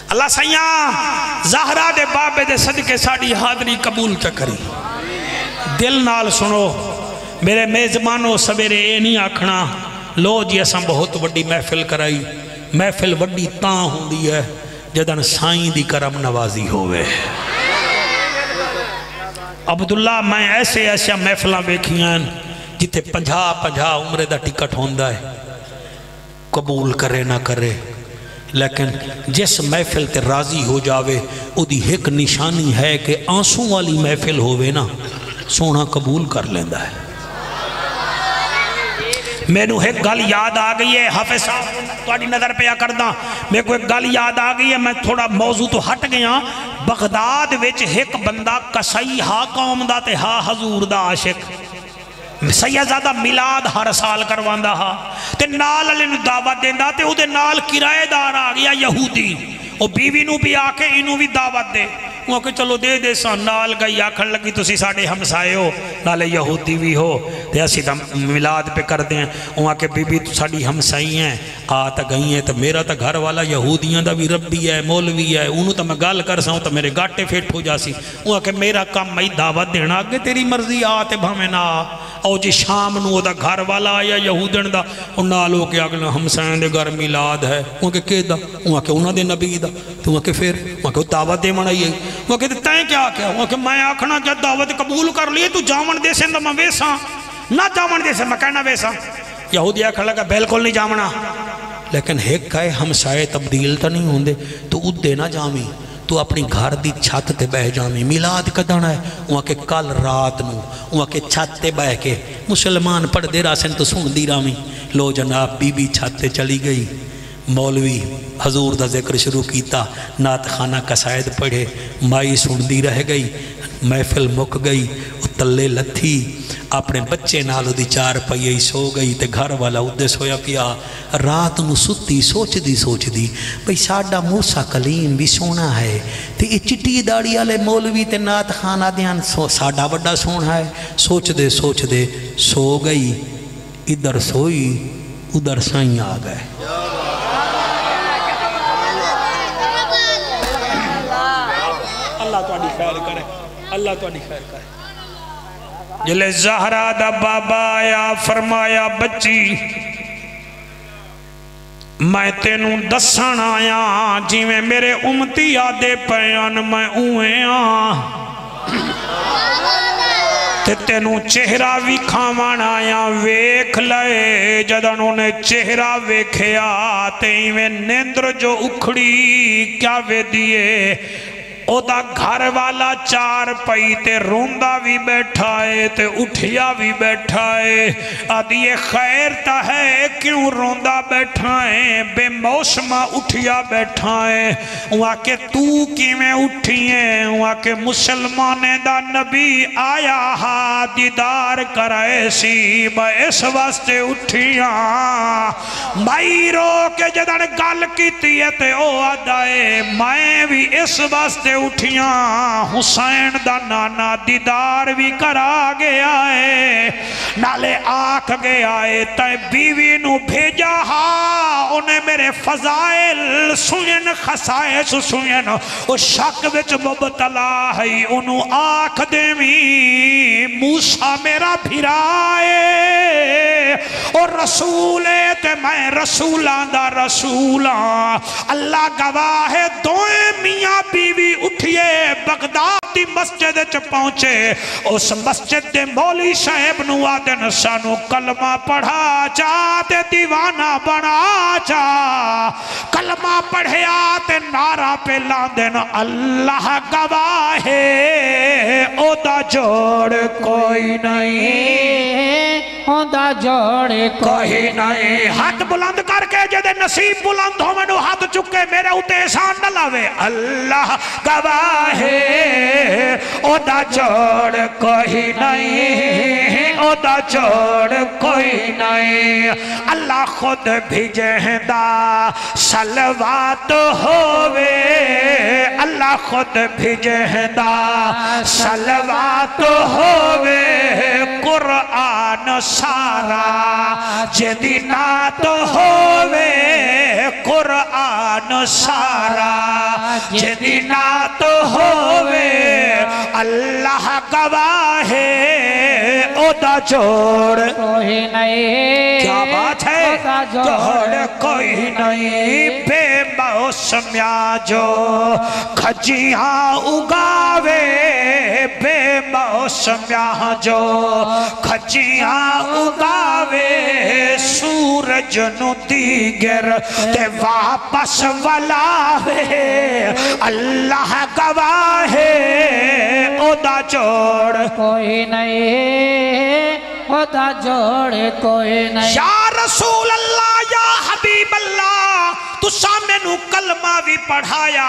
اللہ سیاں زہرہ دے بابے دے صدقے ساڑی حاضری قبول چکری دل نال سنو میرے میزبانوں سویرے اے نہیں آکھنا لو جی اساں بہت وڈی محفل کرائی محفل وڈی تاں ہوندی ہے جدن سائیں دی کرم نوازی ہوئے عبداللہ میں ایسے محفلہ بیکھیاں جتے 50 عمرے دا ٹکٹ ہوندہ ہے قبول کرے نہ کرے لیکن جس محفل تے راضی ہو جاوے او دی ایک نشانی ہے کہ آنسوں والی محفل ہوئے نا سونا قبول کر لیندہ ہے میں نو ایک گل یاد آ گئی ہے حافظ صاحب تواڈی نظر پیا کردا میں کو ایک گل یاد آ گئی ہے میں تھوڑا موضوع تو ہٹ گیا بغداد وچ ایک بندہ کسائی ہا قوم دا تے ہا حضور دا عاشق سیدزادہ میلاد ہر سال کرواندا ہا تے نال علی نو دعوت دیندا تے او دے نال کرایہ دار آ گیا یہودی او بیوی نو بھی آ کے انہوں بھی دعوت دے وہ کہ چلو دے دے سا نال گئی آکھن لگی تسی ساڑے ہمسائے ہو نالے یہودی بھی ہو تے اسی تا میلاد پہ کر دیں وہاں کہ بی بی تو ساڑی ہمسائی ہیں آتا گئی ہیں تو میرا تا گھر والا یہودیاں دا بھی ربی ہے مولوی ہے انہوں تا میں گال کر ساؤں تا میرے گاٹے پھیٹ ہو جاسی وہاں کہ میرا کام میں دعوت دینا کہ تیری مرضی آتے بھامے نہ او جی شام نو دا گھر والا آیا یہودن دا نالو کے اگلا ہمسائیں دے گھر میلاد ہے وہاں کہ کہ دا وہاں کہ انہوں دے نبی دا تو وہاں کہ پھر وہاں کہ دعوت دے منائی ہے وہ کہتے تائیں کیا کیا وہ کہ میں آکھنا کیا دعوت قبول کر لیے تو جامن دے سے میں ویسا نہ جامن دے سے میں کہنا ویسا یہودی آکھا لگا بالکل نہیں جامنا لیکن ایک کہے ہمسائے تبدیل تا نہیں ہوندے تو ادھے نہ جامی تو اپنی گھر دی چھت تے بہ جامی میلاد کدانا ہے وہاں کہ کل رات نو وہاں کہ چھت تے بہ کے مسلمان پڑھ دے راسن تو سن دی رامی لو جناب بی بی چھت تے چلی گئی مولوی حضور دا ذکر شروع کیتا نات خانہ قصائد پڑھے مائی سندی رہ گئی محفل مک گئی تلے لتھی اپنے بچے نالو دی چار پہیے سو گئی تے گھر والا ادھے سویا پیا رات نو ستی سوچ دی بھئی ساڑا موسیٰ کلیم بھی سونا ہے تے یہ چٹی داڑی آلے مولوی تے نات خانہ دیان ساڑا بڑا سونا ہے سوچ دے سو گئی ادھر سوئی ادھر سائیں آ گئے اللہ توڑی خیر کرے اللہ توڑی خیر کرے جلے زہرہ دا بابا آیا فرمایا بچی میں تینوں دسن آیا جی میں میرے امتی آدھے پیان میں اویں تے تینوں چہرہ بھی کھامان آیا ویکھ لئے جدنوں نے چہرہ ویکھیا تے میں نیندر جو اکھڑی کیا وے دیئے او دا گھر والا چار پئی تے روندہ بھی بیٹھائے تے اٹھیا بھی بیٹھائے آدھی خیر تا ہے کیوں روندہ بیٹھائے بے موسمہ اٹھیا بیٹھائے وہاں کہ تو کی میں اٹھئے وہاں کہ مسلمانے دا نبی آیا ہا دیدار کرائے سی میں اس واسطے اٹھیا مائی رو کے جدن گل کی تیتے او آدھائے میں بھی اس واسطے اٹھیاں حسین دا نانا دیدار بھی کرا گیا ہے نالے آکھ گیا ہے تائیں بیوی نو بھیجا ہاں انہیں میرے فضائل سوین خسائش سوین وہ شک وچ مبتلا ہے انہوں آکھ دیمی موسیٰ میرا بھرائے اور رسولے تے میں رسولان دا رسولان اللہ گواہ ہے دوئے میاں بیوی اٹھئے بغداد دی مسجد چ پہنچے اس مسجد دے مولی صاحب نوادن سانو کلمہ پڑھا جاتے دیوانہ بنا جا کلمہ پڑھیا تے نعرہ پہ لاندن اللہ گواہ ہے او دا جوڑ کوئی نہیں او دا جوڑ کوئی نہیں ہاتھ بلند کر کے جدے نصیب بلند ہو میں نو ہاتھ چکے میرے اتے احسان نہ لاوے اللہ گواہ ہے او دا جوڑ کوئی نہیں او دا جوڑ کوئی نہیں اللہ خود بھیجہندہ صلوات ہووے اللہ خود بھیجہندہ صلوات ہووے قرآن سارا جدی نات ہووے قرآن سارا جدی نات ہووے اللہ گواہ ہے او دا جوڑ کوئی نہیں کیا بات ہے جوڑ کوئی نہیں بے موسمیاں جو کھجیاں اگاوے بے موسمیاں جو کھجیاں اگاوے سورج نو دیگر تے واپس ولاوے اللہ گواہ ہے او دا جوڑ کوئی نہیں خدا جوڑے کوئی نہیں. یا رسول اللہ یا حبیب اللہ تسا مینوں کلمہ بھی پڑھایا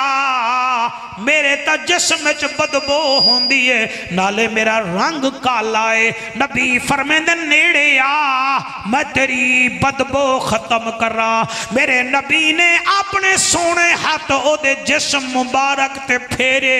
میرے تا جسم وچ بدبو ہوندی ہے نالے میرا رنگ کالا ہے. نبی فرمیندے نیڑے آ میں تیری بدبو ختم کرا. میرے نبی نے اپنے سونے ہاتھ او دے جسم مبارک تے پھیرے.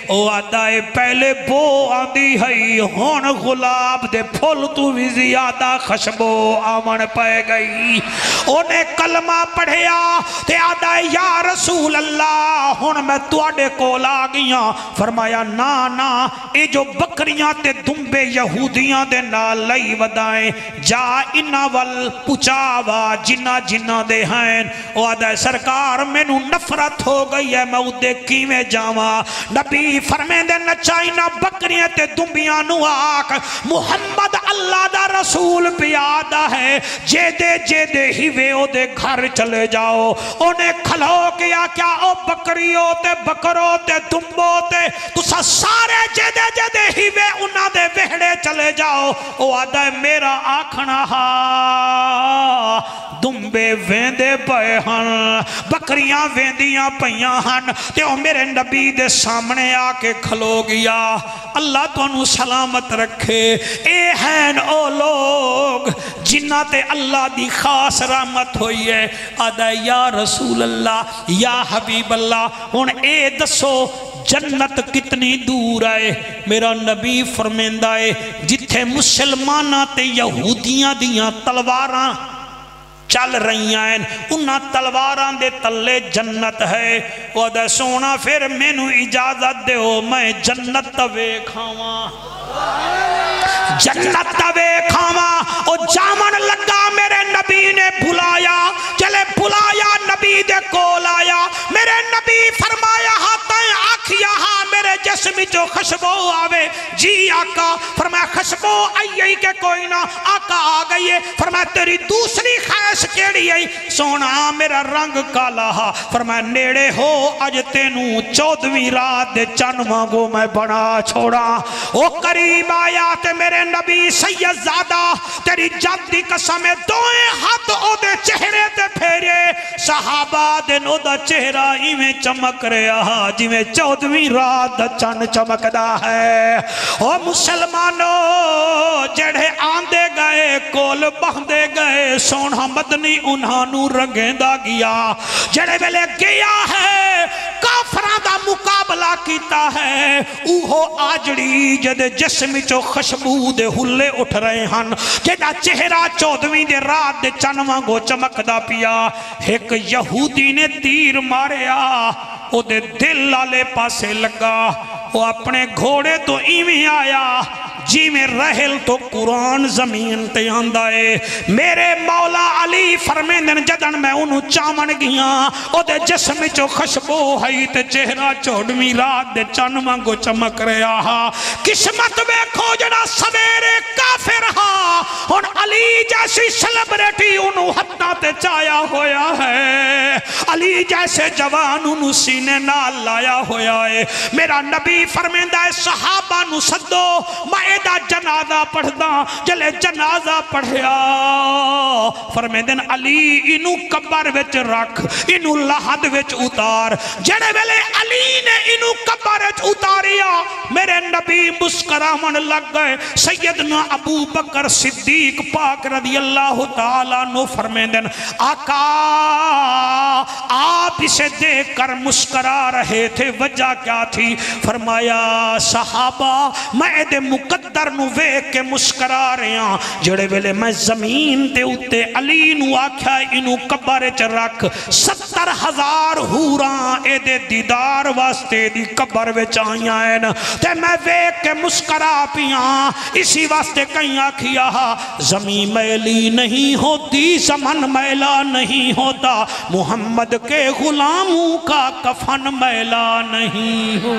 او آدھا ہے پہلے بو آندی ہے ہون غلاب دے پھول تو بھی زیادہ خوشبو آمن پائے گئی. اونے کلمہ پڑھیا تے آدھا ہے یا رسول اللہ ہون میں تواڈے کول آ گیاں. فرمایا نا نا اے جو بکریاں تے دمبے یہودیاں دے نال لئی ودائیں جا انہاں ول پچاوا جنہ جنہ دے ہیں. او آدھا ہے سرکار مینوں نفرت ہو گئی ہے میں اودے کیویں جاواں. نبی فرمیندے نچائینا بکریاں تے دمبیاں نو آکھ محمد اللہ دا رسول پیادہ ہے جے دے ہی وے او دے گھر چلے جاؤ. انہیں کھلو کیا کیا او بکریوں تے بکروں تے دمبوں تے تسا سارے جے دے ہی وے انہاں دے وہڑے چلے جاؤ. او آدھا ہے میرا آکھنا ہا دمبے ویندے پئے ہن بکریاں ویندیاں پئیاں ہن تے او میرے نبی دے سامنے آ کے کھلو گیا. اللہ تو انہوں سلامت رکھے. اے ہیں او لوگ جنہ تے اللہ دی خاص رحمت ہوئی ہے. آدھا یا رسول اللہ یا حبیب اللہ ہن اے دسو جنت کتنی دور آئے. میرا نبی فرمیندہ ہے جتھے مسلمانہ تے یہودیاں دیاں تلواراں چل رہی ہیں انہاں تلواراں دے تلے جنت ہے. وہ دے سونا پھر مینوں اجازت دے ہو میں جنت توے کھاواں جنت توے کھاواں. او جامن لگا میرے نبی نے بلایا چلے بلایا نبی دے کول آیا. میرے نبی فرمایا ہاتھیں آکھیا ہاں میرے جسم جو خوشبو آوے. جی آقا. فرمایا خوشبو آئی کہ کوئی نہ. آقا آ گئی ہے. فرمایا تیری دوسری خواہش کیڑی ہے. سونا میرا رنگ کالا ہا. فرمایا نیڑے ہو اج تینوں 14ویں رات دے چن وانگو میں بنا چھوڑا. او قریب آیا تے میرے نبی سید زادہ تیری جد دی قسم دوئے ہاتھ او دے چہرے تے پھیرے. صحابہ دے نو دا چہرہ ایویں چمک رہا جویں 14ویں رات دا چن چمکدا ہے. او مسلمانوں جڑے آندے گئے کول بہندے گئے سونا مدنی انہاں نو رنگیندا گیا. جڑے ویلے گیا ہے کافراں دا مقابلہ کیتا ہے اوہو آجڑی جدے جسم چو خوشبو دے ہلے اٹھ رہے ہن جڑا چہرہ 14ویں دے رات دے چنواں گو چمکدا پیا. ایک یہودی نے تیر ماریا او دے دل والے پاسے لگا. وہ اپنے گھوڑے تو ایویں آیا جی میں رہل تو قرآن زمین تے آندہ ہے. میرے مولا علی فرمیندن جدن میں انہوں چامن گیا او دے جسم چو خوشبو ہے تے چہرہ 14ویں رات دے چن وانگو چمک رہا ہا. قسمت ویکھو جڑا سویرے کافر ہا ہن علی جیسی سیلیبریٹی انہوں ہتھاں تے چایا ہویا ہے. علی جیسے جوان انہوں سینے نال لایا ہویا ہے. میرا نبی فرمیندہ ہے صحابہ نو سدو مائدہ جنازہ پڑھدا. جلے جنازہ پڑھیا فرمیندن علی انہوں قبر وچ رکھ انہوں لحد وچ اتار. جڑے ویلے علی نے انہوں قبر وچ اتاریا میرے نبی مسکرامن لگ گئے. سیدنا ابو بکر صدیق پاک رضی اللہ تعالیٰ نو فرمیندن آقا آپ اسے دیکھ کر مسکرا رہے تھے وجہ کیا تھی. فرمایا صحابہ میں دے مقدر نو ویک کے مسکرا رہے ہیں. جڑے ویلے میں زمین تے اتے علی نو آکھا انو قبر چ رکھ 70,000 حوراں اے دے دیدار واسطے دی قبر وچ آئیاں ہیں تے میں ویک کے مسکرا پیاں. اسی واسطے کہیں آکھیا زمین میلی نہیں ہوتی زمن میلا نہیں ہوتا محمد کے غلاموں کا کفن میلا نہیں ہو.